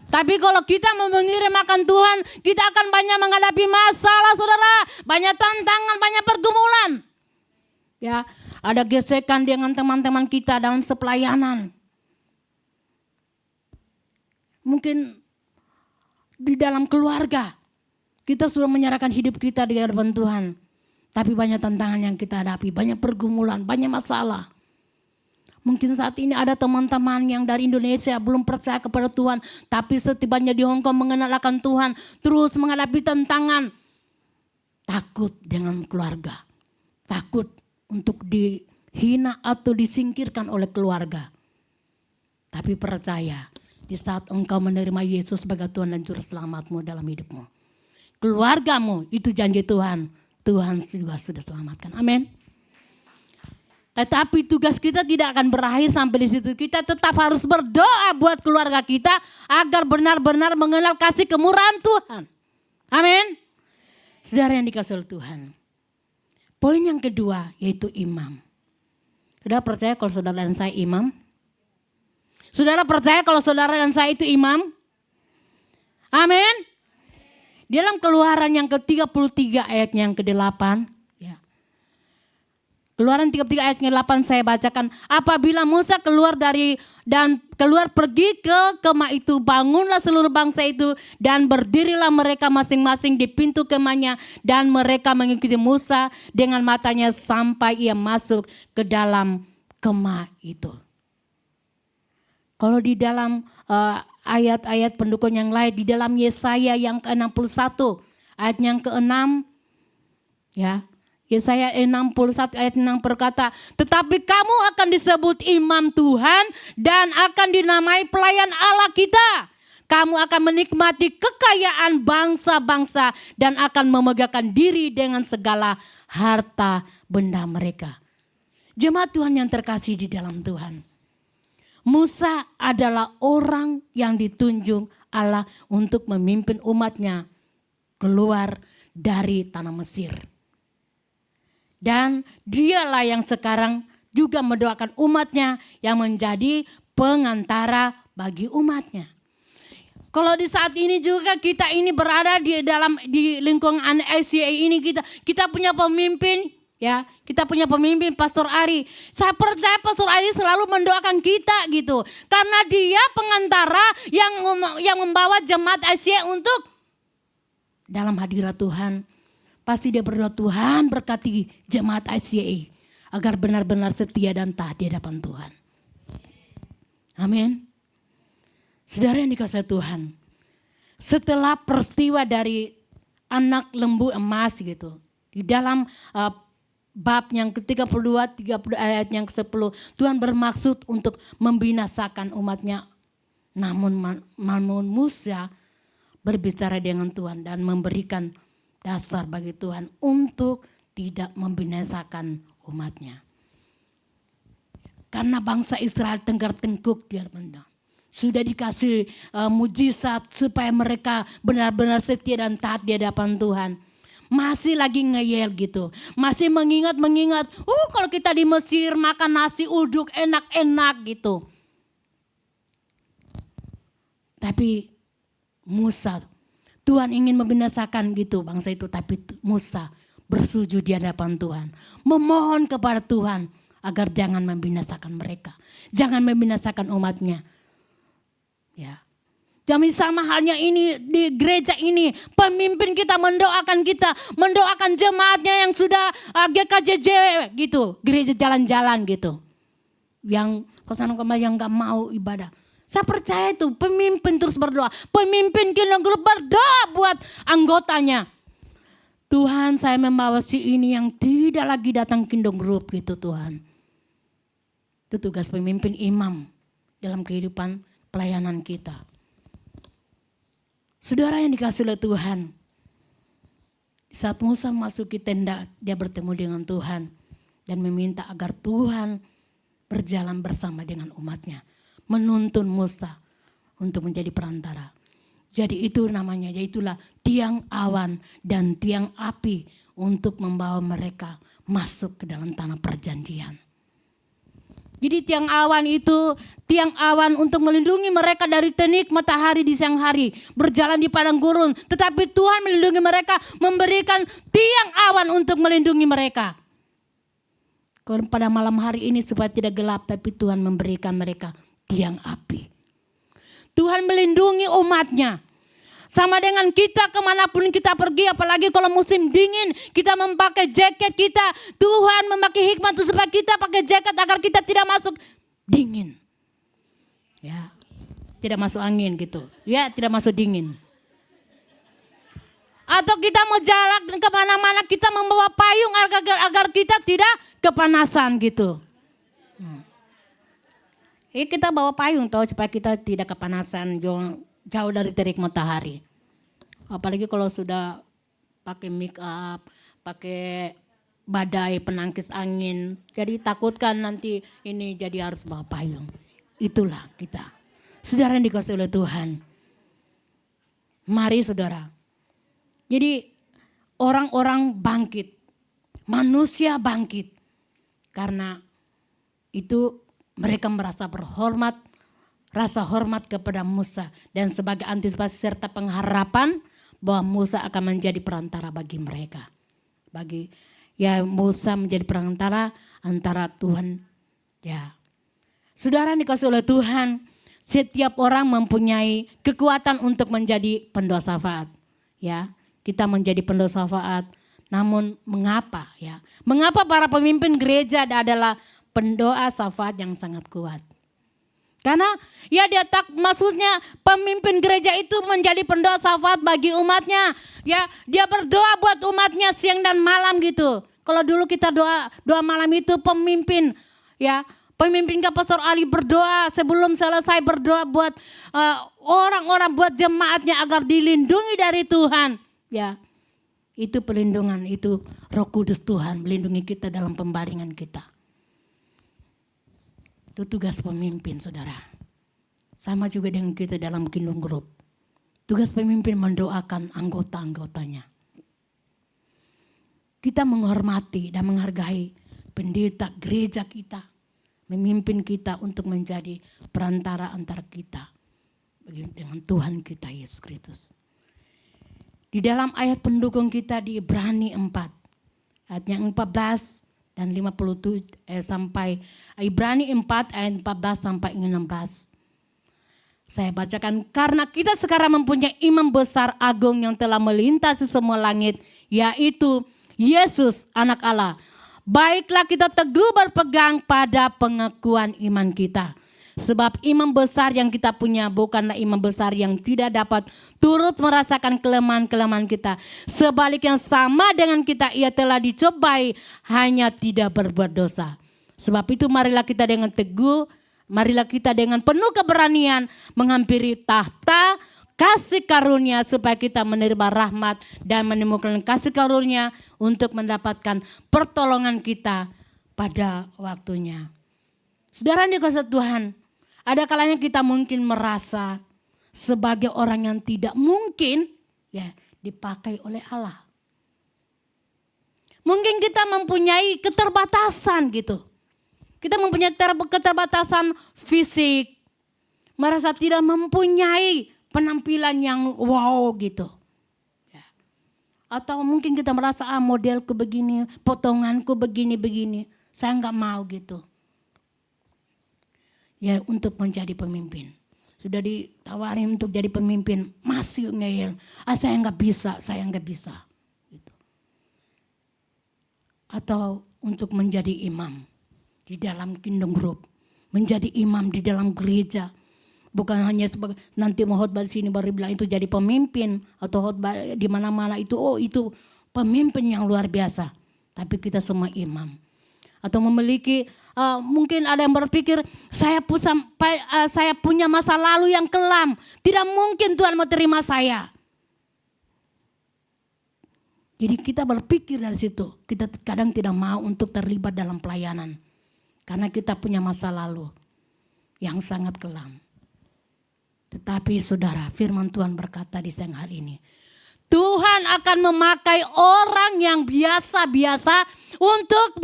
Tapi kalau kita mau mengirim akan Tuhan. Kita akan banyak menghadapi masalah saudara. Banyak tantangan, banyak pergumulan. Ya, ada gesekan dengan teman-teman kita dalam sepelayanan. Mungkin di dalam keluarga kita sudah menyerahkan hidup kita di hadapan Tuhan. Tapi banyak tantangan yang kita hadapi, banyak pergumulan, banyak masalah. Mungkin saat ini ada teman-teman yang dari Indonesia belum percaya kepada Tuhan. Tapi setibanya di Hongkong mengenal akan Tuhan. Terus menghadapi tantangan. Takut dengan keluarga. Takut untuk hina atau disingkirkan oleh keluarga. Tapi percaya, di saat engkau menerima Yesus sebagai Tuhan dan Juru Selamatmu dalam hidupmu, keluargamu itu janji Tuhan, Tuhan juga sudah selamatkan. Amin. Tetapi tugas kita tidak akan berakhir sampai di situ. Kita tetap harus berdoa buat keluarga kita agar benar-benar mengenal kasih kemurahan Tuhan. Amin. Saudara yang dikasihi oleh Tuhan. Poin yang kedua yaitu imam. Saudara percaya kalau saudara dan saya imam? Saudara percaya kalau saudara dan saya itu imam? Amin. Dalam Keluaran yang ke-33 ayatnya yang ke-8. Ya. Keluaran 33 ayat ke-8 saya bacakan. Apabila Musa keluar pergi ke kemah itu, bangunlah seluruh bangsa itu dan berdirilah mereka masing-masing di pintu kemahnya, dan mereka mengikuti Musa dengan matanya sampai ia masuk ke dalam kemah itu. Kalau di dalam ayat-ayat pendukung yang lain, di dalam Yesaya yang ke-61 ayat yang ke-6, ya, Yesaya 61 ayat 6 berkata, tetapi kamu akan disebut imam Tuhan dan akan dinamai pelayan Allah kita. Kamu akan menikmati kekayaan bangsa-bangsa dan akan memegahkan diri dengan segala harta benda mereka. Jemaat Tuhan yang terkasih di dalam Tuhan, Musa adalah orang yang ditunjuk Allah untuk memimpin umatnya keluar dari tanah Mesir. Dan dialah yang sekarang juga mendoakan umatnya yang menjadi pengantara bagi umatnya. Kalau di saat ini juga kita ini berada di lingkungan ICA ini, kita punya pemimpin, ya, kita punya pemimpin Pastor Ari. Saya percaya Pastor Ari selalu mendoakan kita gitu, karena dia pengantara yang membawa jemaat ICA untuk dalam hadirat Tuhan. Pasti dia berdoa, Tuhan berkati jemaat ICA agar benar-benar setia dan taat di hadapan Tuhan. Amin. Saudara yang dikasihi Tuhan, setelah peristiwa dari anak lembu emas gitu, di dalam bab yang ke-32, 30 ayat yang ke-10, Tuhan bermaksud untuk membinasakan umatnya. Namun Musa berbicara dengan Tuhan dan memberikan dasar bagi Tuhan untuk tidak membinasakan umatnya. Karena bangsa Israel tengkar-tengkuk dia benda. Sudah dikasih mujizat supaya mereka benar-benar setia dan taat di hadapan Tuhan. Masih lagi ngeyel gitu. Masih mengingat, kalau kita di Mesir makan nasi uduk enak-enak gitu. Tapi Musa, Tuhan ingin membinasakan gitu bangsa itu, tapi Musa bersujud di hadapan Tuhan. Memohon kepada Tuhan agar jangan membinasakan mereka. Jangan membinasakan umatnya. Ya. Jadi sama halnya ini di gereja ini, pemimpin kita, mendoakan jemaatnya yang sudah GKJJ gitu, gereja jalan-jalan gitu. Yang kesana kemari yang gak mau ibadah. Saya percaya itu pemimpin terus berdoa. Pemimpin Kingdom Group berdoa buat anggotanya. Tuhan, saya membawa si ini yang tidak lagi datang Kingdom Group gitu Tuhan. Itu tugas pemimpin imam dalam kehidupan pelayanan kita. Saudara yang dikasihi oleh Tuhan. Saat Musa masuki tenda, dia bertemu dengan Tuhan. Dan meminta agar Tuhan berjalan bersama dengan umatnya. Menuntun Musa untuk menjadi perantara. Jadi itu namanya, yaitulah tiang awan dan tiang api untuk membawa mereka masuk ke dalam tanah perjanjian. Jadi tiang awan untuk melindungi mereka dari terik matahari di siang hari, berjalan di padang gurun. Tetapi Tuhan melindungi mereka, memberikan tiang awan untuk melindungi mereka. Pada malam hari ini supaya tidak gelap, tapi Tuhan memberikan mereka tiang api. Tuhan melindungi umatnya. Sama dengan kita kemanapun kita pergi, apalagi kalau musim dingin, kita memakai jaket kita. Tuhan memakai hikmat supaya kita pakai jaket agar kita tidak masuk dingin. Ya, tidak masuk angin gitu. Ya, tidak masuk dingin. Atau kita mau jalan kemana-mana, kita membawa payung agar kita tidak kepanasan gitu. Kita bawa payung tahu supaya kita tidak kepanasan, jauh dari terik matahari. Apalagi kalau sudah pakai make up, pakai badai penangkis angin. Jadi takutkan nanti ini jadi harus bawa payung. Itulah kita. Saudara yang dikasihi oleh Tuhan. Mari saudara. Jadi orang-orang bangkit. Manusia bangkit. Karena itu mereka merasa berhormat. Rasa hormat kepada Musa. Dan sebagai antisipasi serta pengharapan bahwa Musa akan menjadi perantara bagi mereka. Musa menjadi perantara antara Tuhan. Ya. Saudara dikasihi oleh Tuhan, setiap orang mempunyai kekuatan untuk menjadi pendoa syafaat. Ya, kita menjadi pendoa syafaat. Namun mengapa ya? Mengapa para pemimpin gereja adalah pendoa syafaat yang sangat kuat? Karena maksudnya pemimpin gereja itu menjadi pendoa syafaat bagi umatnya. Ya, dia berdoa buat umatnya siang dan malam gitu. Kalau dulu kita doa malam itu pemimpin Pastor Ali berdoa sebelum selesai berdoa buat orang-orang, buat jemaatnya agar dilindungi dari Tuhan. Ya, itu perlindungan, itu Roh Kudus Tuhan melindungi kita dalam pembaringan kita. Itu tugas pemimpin saudara. Sama juga dengan kita dalam Kingdom Group. Tugas pemimpin mendoakan anggota-anggotanya. Kita menghormati dan menghargai pendeta gereja kita. Memimpin kita untuk menjadi perantara antara kita dengan Tuhan kita Yesus Kristus. Di dalam ayat pendukung kita di Ibrani 4. Ayat yang 14. Dan 57 sampai Ibrani 4 ayat 14 sampai 16. Saya bacakan, karena kita sekarang mempunyai imam besar agung yang telah melintasi semua langit, yaitu Yesus anak Allah. Baiklah kita teguh berpegang pada pengakuan iman kita. Sebab imam besar yang kita punya bukanlah imam besar yang tidak dapat turut merasakan kelemahan-kelemahan kita. Sebaliknya sama dengan kita, ia telah dicobai hanya tidak berbuat dosa. Sebab itu marilah kita dengan teguh, marilah kita dengan penuh keberanian menghampiri tahta kasih karunia supaya kita menerima rahmat dan menemukan kasih karunia untuk mendapatkan pertolongan kita pada waktunya. Saudara yang dikasihi Tuhan, ada kalanya kita mungkin merasa sebagai orang yang tidak mungkin dipakai oleh Allah. Mungkin kita mempunyai keterbatasan gitu. Kita mempunyai keterbatasan fisik. Merasa tidak mempunyai penampilan yang wow gitu. Atau mungkin kita merasa modelku begini, potonganku begini-begini. Saya enggak mau gitu. Ya, untuk menjadi pemimpin. Sudah ditawarin untuk jadi pemimpin, masih ngeyel. Saya enggak bisa. Gitu. Atau untuk menjadi imam di dalam Kingdom Group. Menjadi imam di dalam gereja. Bukan hanya sebagai nanti mau khotbah di sini baru bilang itu jadi pemimpin. Atau khotbah di mana-mana itu pemimpin yang luar biasa. Tapi kita semua imam. Atau memiliki mungkin ada yang berpikir saya punya masa lalu yang kelam. Tidak mungkin Tuhan mau terima saya. Jadi kita berpikir dari situ. Kita kadang tidak mau untuk terlibat dalam pelayanan. Karena kita punya masa lalu yang sangat kelam. Tetapi saudara, firman Tuhan berkata di siang hari ini. Tuhan akan memakai orang yang biasa-biasa untuk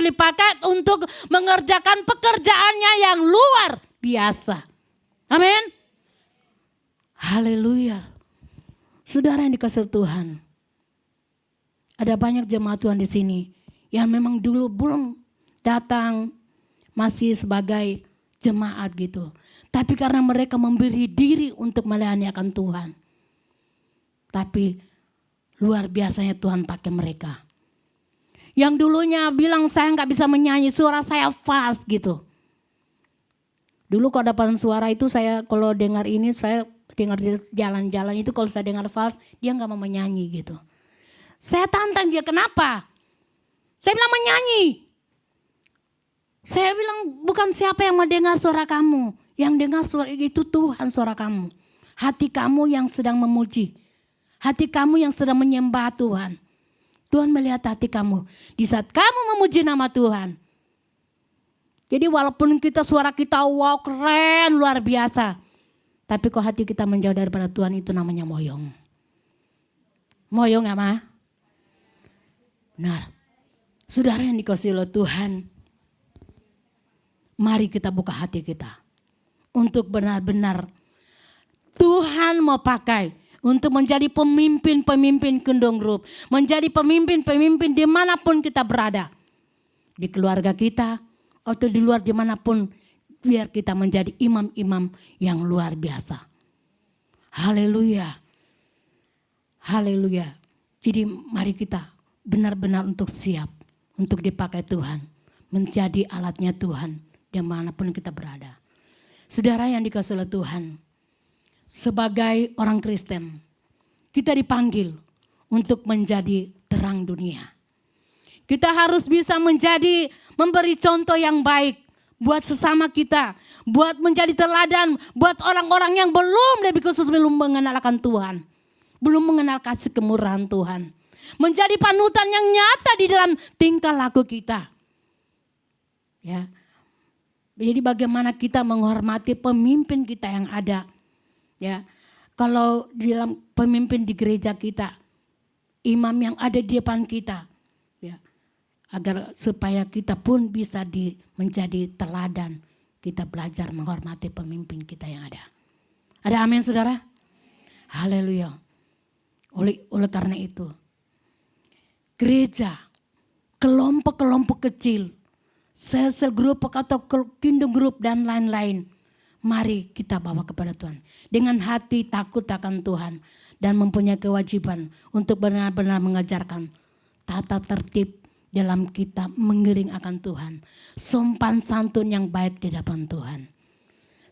dipakai untuk mengerjakan pekerjaannya yang luar biasa. Amin. Haleluya. Saudara yang dikasihi Tuhan. Ada banyak jemaat Tuhan di sini yang memang dulu belum datang masih sebagai jemaat gitu. Tapi karena mereka memberi diri untuk melayani akan Tuhan. Tapi luar biasanya Tuhan pakai mereka. Yang dulunya bilang saya nggak bisa menyanyi, suara saya fals gitu. Dulu kalau ada paduan suara itu saya kalau dengar ini saya dengar dia jalan-jalan itu kalau saya dengar vals, dia gak mau menyanyi gitu. Saya tantang dia, kenapa? Saya bilang menyanyi. Saya bilang bukan siapa yang mendengar suara kamu. Yang dengar suara itu Tuhan suara kamu. Hati kamu yang sedang memuji. Hati kamu yang sedang menyembah Tuhan. Tuhan melihat hati kamu. Di saat kamu memuji nama Tuhan. Jadi walaupun suara kita wow keren luar biasa. Tapi kok hati kita menjauh daripada Tuhan itu namanya moyong. Moyong gak mah? Benar. Saudara yang dikasihi oleh Tuhan. Mari kita buka hati kita. Untuk benar-benar Tuhan mau pakai. Untuk menjadi pemimpin-pemimpin Kingdom Group. Menjadi pemimpin-pemimpin dimanapun kita berada. Di keluarga kita. Atau di luar dimanapun. Biar kita menjadi imam-imam yang luar biasa. Haleluya. Haleluya. Jadi mari kita benar-benar untuk siap. Untuk dipakai Tuhan. Menjadi alatnya Tuhan. Dimanapun kita berada. Saudara yang dikasihi oleh Tuhan. Sebagai orang Kristen, kita dipanggil untuk menjadi terang dunia. Kita harus bisa memberi contoh yang baik buat sesama kita, buat menjadi teladan buat orang-orang yang lebih khusus belum mengenal akan Tuhan, belum mengenal kasih kemurahan Tuhan, menjadi panutan yang nyata di dalam tingkah laku kita. Ya, jadi bagaimana kita menghormati pemimpin kita yang ada. Ya, kalau di dalam pemimpin di gereja kita, imam yang ada di depan kita, ya, agar supaya kita pun bisa menjadi teladan, kita belajar menghormati pemimpin kita yang ada. Ada amin saudara? Haleluya. Oleh karena itu, gereja, kelompok-kelompok kecil, sel-sel grup atau Kingdom Group dan lain-lain. Mari kita bawa kepada Tuhan. Dengan hati takut akan Tuhan. Dan mempunyai kewajiban untuk benar-benar mengajarkan tata tertib dalam kita mengiring akan Tuhan. Sopan santun yang baik di hadapan Tuhan.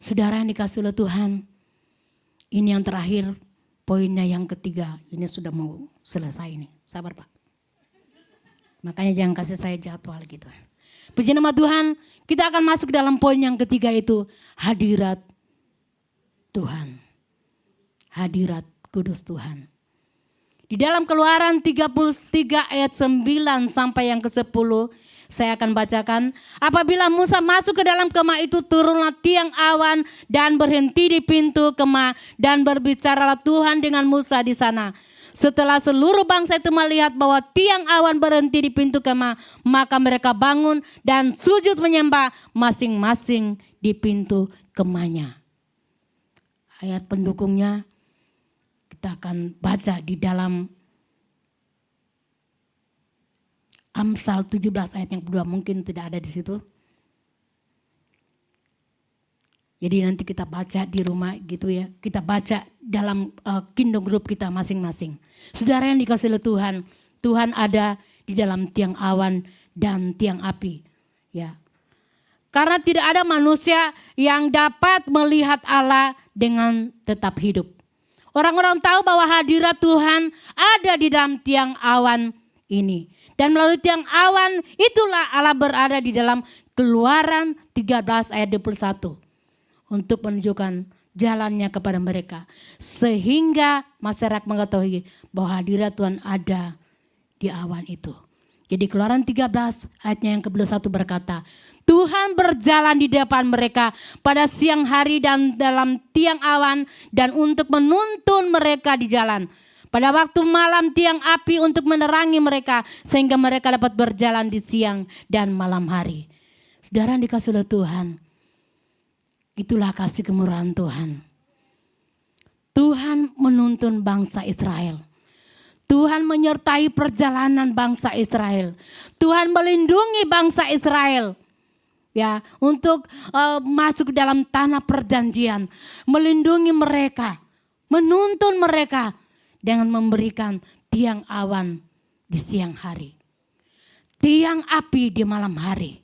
Saudara yang dikasihi oleh Tuhan. Ini yang terakhir. Poinnya yang ketiga. Ini sudah mau selesai ini. Sabar Pak. Makanya jangan kasih saya jadwal gitu. Puji nama Tuhan, kita akan masuk dalam poin yang ketiga itu hadirat Tuhan. Hadirat kudus Tuhan. Di dalam Keluaran 33 ayat 9 sampai yang ke-10 saya akan bacakan. Apabila Musa masuk ke dalam kemah itu, turunlah tiang awan dan berhenti di pintu kemah dan berbicaralah Tuhan dengan Musa di sana. Setelah seluruh bangsa itu melihat bahwa tiang awan berhenti di pintu kemah, maka mereka bangun dan sujud menyembah masing-masing di pintu kemahnya. Ayat pendukungnya kita akan baca di dalam Amsal 17 ayat yang kedua, mungkin tidak ada di situ. Jadi nanti kita baca di rumah gitu ya. Kita baca dalam Kingdom Group kita masing-masing. Saudara yang dikasihi oleh Tuhan. Tuhan ada di dalam tiang awan dan tiang api. Ya. Karena tidak ada manusia yang dapat melihat Allah dengan tetap hidup. Orang-orang tahu bahwa hadirat Tuhan ada di dalam tiang awan ini. Dan melalui tiang awan itulah Allah berada di dalam Keluaran 13 ayat 21. Untuk menunjukkan jalannya kepada mereka. Sehingga masyarakat mengetahui bahwa hadirat Tuhan ada di awan itu. Jadi Keluaran 13 ayatnya yang ke-21 berkata, Tuhan berjalan di depan mereka pada siang hari dan dalam tiang awan dan untuk menuntun mereka di jalan. Pada waktu malam tiang api untuk menerangi mereka sehingga mereka dapat berjalan di siang dan malam hari. Saudara yang dikasihi oleh Tuhan. Itulah kasih kemurahan Tuhan. Tuhan menuntun bangsa Israel. Tuhan menyertai perjalanan bangsa Israel. Tuhan melindungi bangsa Israel. Ya, untuk masuk ke dalam tanah perjanjian. Melindungi mereka. Menuntun mereka. Dengan memberikan tiang awan di siang hari. Tiang api di malam hari.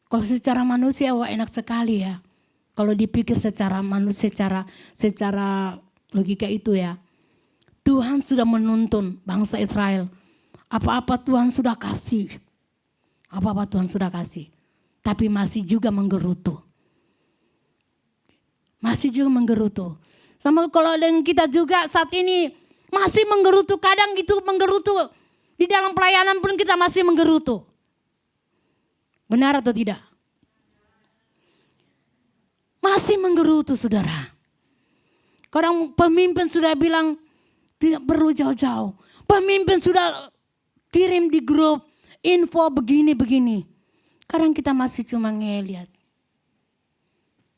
Kalau secara manusia wah enak sekali ya. Kalau dipikir secara manusia, secara logika itu ya. Tuhan sudah menuntun bangsa Israel. Apa-apa Tuhan sudah kasih. Apa-apa Tuhan sudah kasih. Tapi masih juga menggerutu. Masih juga menggerutu. Sama kalau dengan kita juga saat ini masih menggerutu. Kadang itu menggerutu. Di dalam pelayanan pun kita masih menggerutu. Benar atau tidak? Masih menggerutu saudara. Kadang pemimpin sudah bilang tidak perlu jauh-jauh. Pemimpin sudah kirim di grup info begini-begini. Kadang kita masih cuma ngeliat.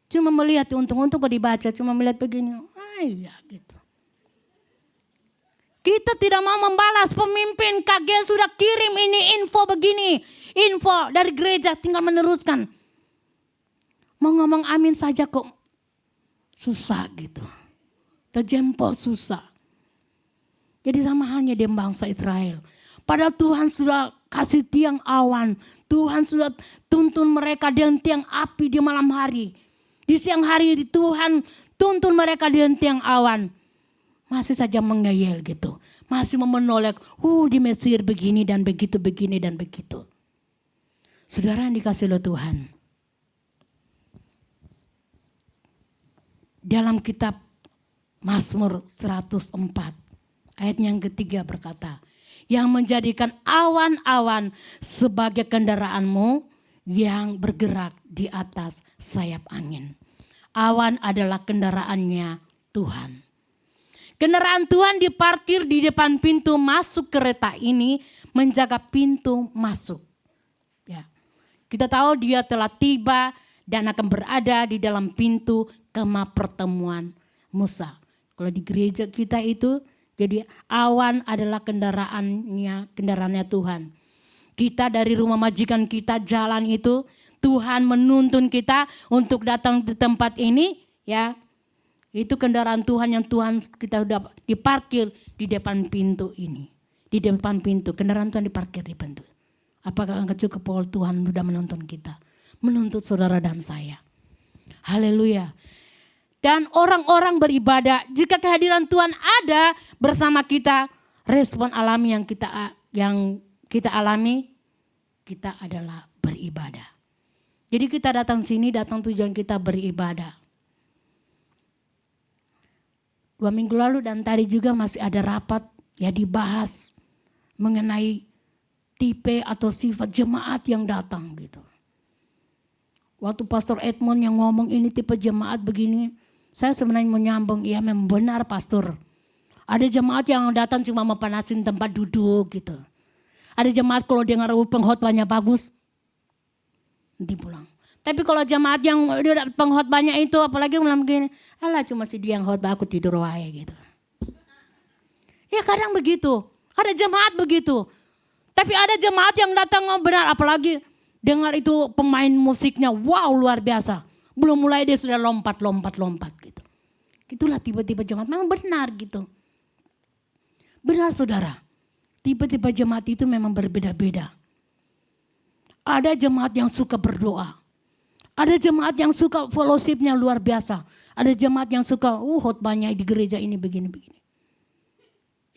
Cuma melihat, untung-untung kok dibaca, cuma melihat begini. Iya gitu. Kita tidak mau membalas pemimpin KG sudah kirim ini info begini. Info dari gereja tinggal meneruskan. Mau ngomong amin saja kok susah gitu. Terjempol susah. Jadi sama halnya di bangsa Israel. Padahal Tuhan sudah kasih tiang awan. Tuhan sudah tuntun mereka dengan tiang api di malam hari. Di siang hari Tuhan tuntun mereka dengan tiang awan. Masih saja mengeyel gitu. Masih menolak. Di Mesir begini dan begitu, begini dan begitu. Saudara yang dikasih oleh Tuhan. Dalam kitab Mazmur 104 ayat yang ketiga berkata, yang menjadikan awan-awan sebagai kendaraanmu yang bergerak di atas sayap angin. Awan adalah kendaraannya Tuhan. Kendaraan Tuhan diparkir di depan pintu masuk kereta ini menjaga pintu masuk. Ya. Kita tahu dia telah tiba dan akan berada di dalam pintu kemah pertemuan Musa. Kalau di gereja kita itu, jadi awan adalah kendaraannya Tuhan. Kita dari rumah majikan kita jalan itu, Tuhan menuntun kita untuk datang di tempat ini, ya. Itu kendaraan Tuhan yang Tuhan kita sudah diparkir di depan pintu ini. Di depan pintu, kendaraan Tuhan diparkir di pintu. Apakah enggak cukup Tuhan sudah menuntun kita? Menuntut saudara dan saya. Haleluya. Dan orang-orang beribadah, jika kehadiran Tuhan ada bersama kita, respon alami yang kita alami, kita adalah beribadah. Jadi kita datang sini, datang tujuan kita beribadah. 2 minggu lalu dan tadi juga masih ada rapat, ya dibahas mengenai tipe atau sifat jemaat yang datang gitu. Waktu Pastor Edmond yang ngomong ini tipe jemaat begini, saya sebenarnya menyambung, iya memang benar pastor. Ada jemaat yang datang cuma mempanasin tempat duduk gitu. Ada jemaat kalau dengar pengkhotbahnya bagus, nanti pulang. Tapi kalau jemaat yang pengkhotbahnya itu apalagi malam begini, alah cuma si dia yang khotbah aku tidur wae gitu. Ya kadang begitu, ada jemaat begitu. Tapi ada jemaat yang datang benar apalagi dengar itu pemain musiknya, wow luar biasa. Belum mulai dia sudah lompat gitu. Itulah tiba-tiba jemaat memang benar gitu. Benar saudara, tiba-tiba jemaat itu memang berbeda-beda. Ada jemaat yang suka berdoa. Ada jemaat yang suka fellowshipnya luar biasa. Ada jemaat yang suka khotbahnya di gereja ini begini-begini.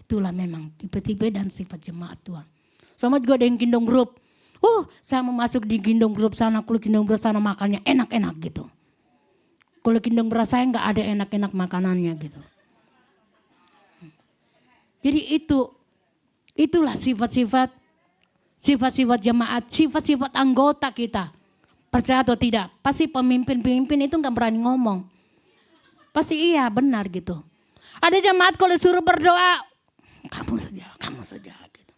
Itulah memang tipe-tipe dan sifat jemaat Tuhan. Sama juga ada yang Kingdom Group. Saya mau masuk di Kingdom Group sana, kalau Kingdom Group sana makannya enak-enak gitu. Kalau Kingdom Group saya nggak ada enak-enak makanannya gitu. Jadi itulah sifat-sifat jemaat, sifat-sifat anggota kita. Percaya atau tidak? Pasti pemimpin-pemimpin itu nggak berani ngomong. Pasti iya benar gitu. Ada jemaat kalau suruh berdoa, kamu saja gitu.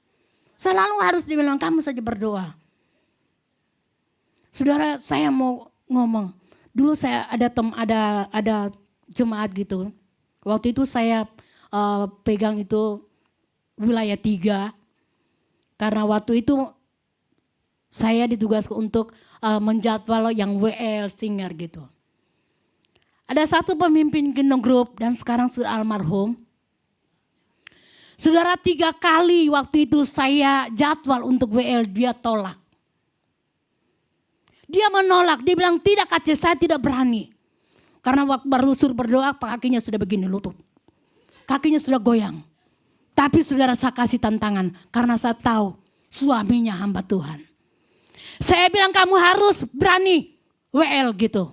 Selalu harus dibilang kamu saja berdoa. Saudara, saya mau ngomong. Dulu saya ada jemaat gitu. Waktu itu saya pegang itu wilayah 3. Karena waktu itu saya ditugaskan untuk menjadwal yang WL singer gitu. Ada satu pemimpin Kingdom Group dan sekarang sudah almarhum. Saudara 3 kali waktu itu saya jadwal untuk WL, dia tolak. Dia menolak, dia bilang tidak KC, saya tidak berani. Karena waktu baru suruh berdoa, kakinya sudah begini lutut. Kakinya sudah goyang. Tapi saudara, saya kasih tantangan karena saya tahu suaminya hamba Tuhan. Saya bilang kamu harus berani WL gitu.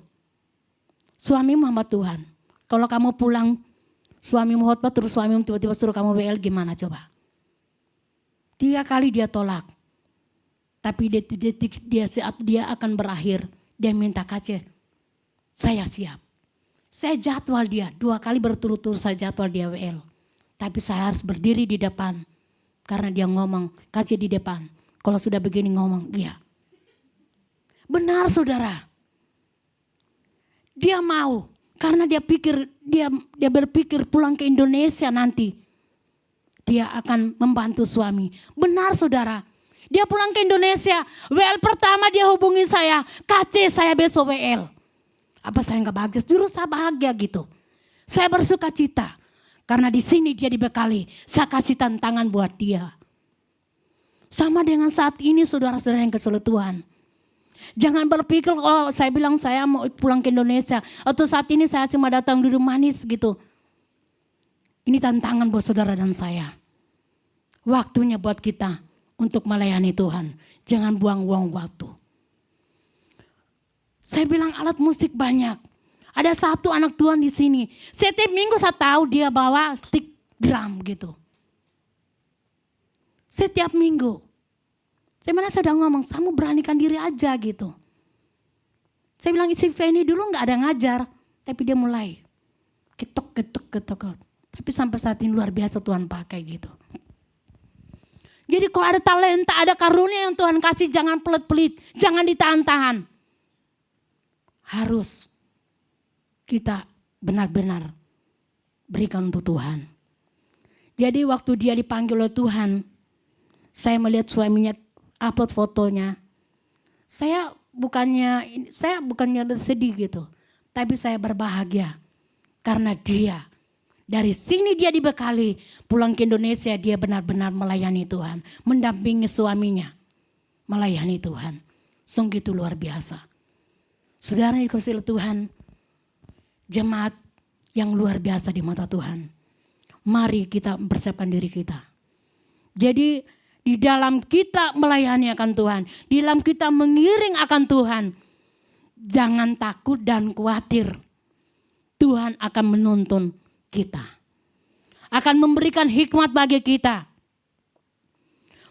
Suamimu hamba Tuhan. Kalau kamu pulang, suamimu khotbah terus suamimu tiba-tiba suruh kamu WL, gimana coba? 3 kali dia tolak. Tapi detik-detik saat dia akan berakhir, dia minta KC, saya siap. Saya jadwal dia, 2 kali berturut-turut saya jadwal dia WL. Tapi saya harus berdiri di depan. Karena dia ngomong, KC di depan. Kalau sudah begini ngomong, iya. Benar saudara. Dia mau, karena dia berpikir pulang ke Indonesia nanti. Dia akan membantu suami. Benar saudara. Dia pulang ke Indonesia, WL pertama dia hubungi saya, KC saya besok WL. Apa saya nggak bahagia? Justru saya bahagia gitu. Saya bersuka cita. Karena di sini dia dibekali. Saya kasih tantangan buat dia. Sama dengan saat ini saudara-saudara yang kasih Tuhan. Jangan berpikir, oh saya bilang saya mau pulang ke Indonesia. Atau saat ini saya cuma datang duduk manis gitu. Ini tantangan buat saudara dan saya. Waktunya buat kita untuk melayani Tuhan. Jangan buang-buang waktu. Saya bilang alat musik banyak. Ada satu anak Tuhan di sini. Setiap minggu saya tahu dia bawa stick drum gitu. Setiap minggu. Saya sudah ngomong, kamu beranikan diri aja gitu. Saya bilang isi Feni dulu gak ada ngajar. Tapi dia mulai. Ketok. Tapi sampai saat ini luar biasa Tuhan pakai gitu. Jadi kalau ada talenta, ada karunia yang Tuhan kasih, jangan pelit-pelit. Jangan ditahan-tahan. Harus kita benar-benar berikan untuk Tuhan. Jadi waktu dia dipanggil oleh Tuhan, saya melihat suaminya upload fotonya. Saya bukannya sedih gitu, tapi saya berbahagia karena dia dari sini dia dibekali, pulang ke Indonesia dia benar-benar melayani Tuhan, mendampingi suaminya melayani Tuhan. Sungguh itu luar biasa. Saudara yang dikasihi Tuhan, jemaat yang luar biasa di mata Tuhan. Mari kita mempersiapkan diri kita. Jadi di dalam kita melayani akan Tuhan, di dalam kita mengiring akan Tuhan, jangan takut dan khawatir. Tuhan akan menuntun kita. Akan memberikan hikmat bagi kita.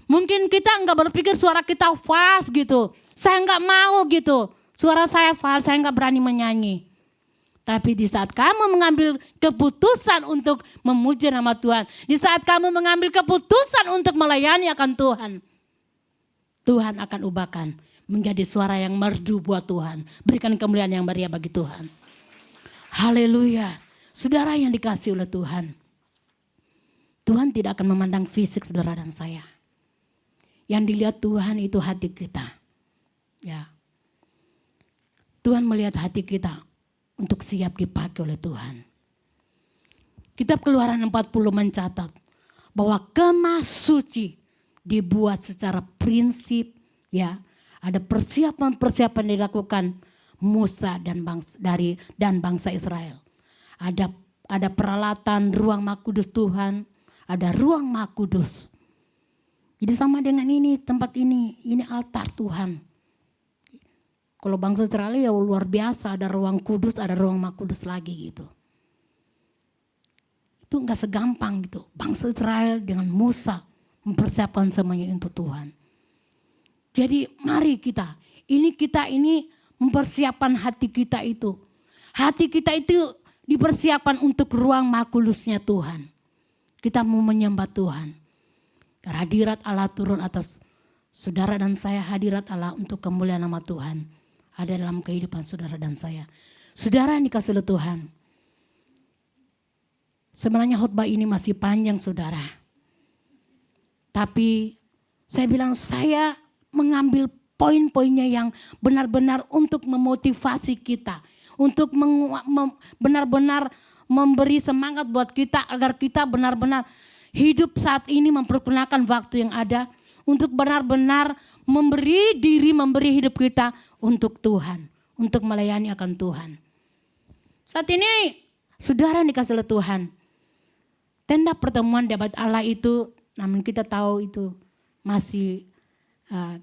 Mungkin kita enggak berpikir suara kita fals gitu. Saya enggak mau gitu. Suara saya fals, saya enggak berani menyanyi. Tapi di saat kamu mengambil keputusan untuk memuji nama Tuhan. Di saat kamu mengambil keputusan untuk melayani akan Tuhan. Tuhan akan ubahkan menjadi suara yang merdu buat Tuhan. Berikan kemuliaan yang meriah bagi Tuhan. Haleluya. Saudara yang dikasihi oleh Tuhan. Tuhan tidak akan memandang fisik saudara dan saya. Yang dilihat Tuhan itu hati kita. Ya. Tuhan melihat hati kita untuk siap dipakai oleh Tuhan. Kitab Keluaran 40 mencatat bahwa kemah suci dibuat secara prinsip, ya. Ada persiapan-persiapan dilakukan Musa dan bangsa Israel. Ada peralatan ruang Maha Kudus Tuhan, ada ruang Maha Kudus. Jadi sama dengan ini, tempat ini altar Tuhan. Kalau bangsa Israel ya luar biasa, ada ruang kudus, ada ruang Maha Kudus lagi gitu. Itu enggak segampang gitu. Bangsa Israel dengan Musa mempersiapkan semuanya untuk Tuhan. Jadi mari kita ini mempersiapkan hati kita itu. Hati kita itu dipersiapkan untuk ruang Maha Kudusnya Tuhan. Kita mau menyembah Tuhan. Hadirat Allah turun atas saudara dan saya, hadirat Allah untuk kemuliaan nama Tuhan. Ada dalam kehidupan saudara dan saya. Saudara yang dikasihi oleh Tuhan. Sebenarnya khotbah ini masih panjang saudara. Tapi saya bilang saya mengambil poin-poinnya yang benar-benar untuk memotivasi kita. Untuk benar-benar memberi semangat buat kita agar kita benar-benar hidup saat ini mempergunakan waktu yang ada. Untuk benar-benar memberi diri, memberi hidup kita untuk Tuhan. Untuk melayani akan Tuhan. Saat ini saudara dikasih oleh Tuhan. Tenda pertemuan di hadapan Allah itu, namun kita tahu itu masih,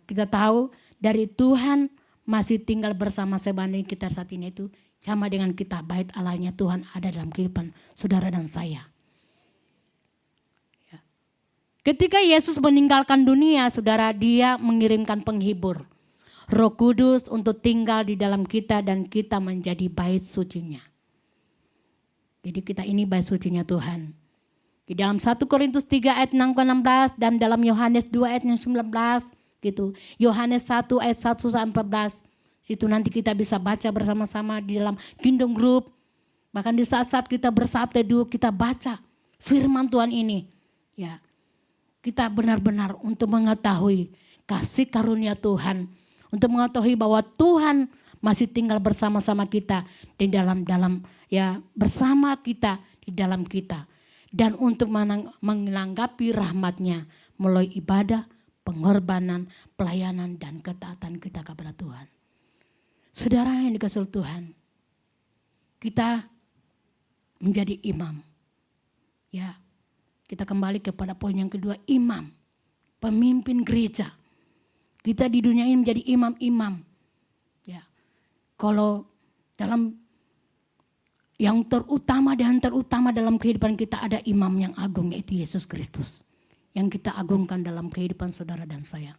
kita tahu dari Tuhan masih tinggal bersama sebanding kita saat ini itu sama dengan kita. Bait Allahnya Tuhan ada dalam kehidupan saudara dan saya. Ya. Ketika Yesus meninggalkan dunia, saudara, dia mengirimkan penghibur. Roh Kudus untuk tinggal di dalam kita dan kita menjadi bait sucinya. Jadi kita ini bait sucinya Tuhan. Di dalam 1 Korintus 3 ayat 6-16 dan dalam Yohanes 2 ayat 19 gitu. Yohanes 1 ayat 1-14. Situ nanti kita bisa baca bersama-sama di dalam Kingdom Group. Bahkan di saat-saat kita bersatu teduh kita baca firman Tuhan ini. Ya. Kita benar-benar untuk mengetahui kasih karunia Tuhan. Untuk mengetahui bahwa Tuhan masih tinggal bersama-sama kita di dalam ya bersama kita di dalam kita. Dan untuk menanggapi rahmatnya melalui ibadah, pengorbanan, pelayanan, dan ketaatan kita kepada Tuhan. Saudara yang dikasihi Tuhan, kita menjadi imam. Ya, kita kembali kepada poin yang kedua, imam, pemimpin gereja. Kita di dunia ini menjadi imam-imam. Ya, kalau dalam yang terutama dan terutama dalam kehidupan kita ada imam yang agung, yaitu Yesus Kristus. Yang kita agungkan dalam kehidupan saudara dan saya.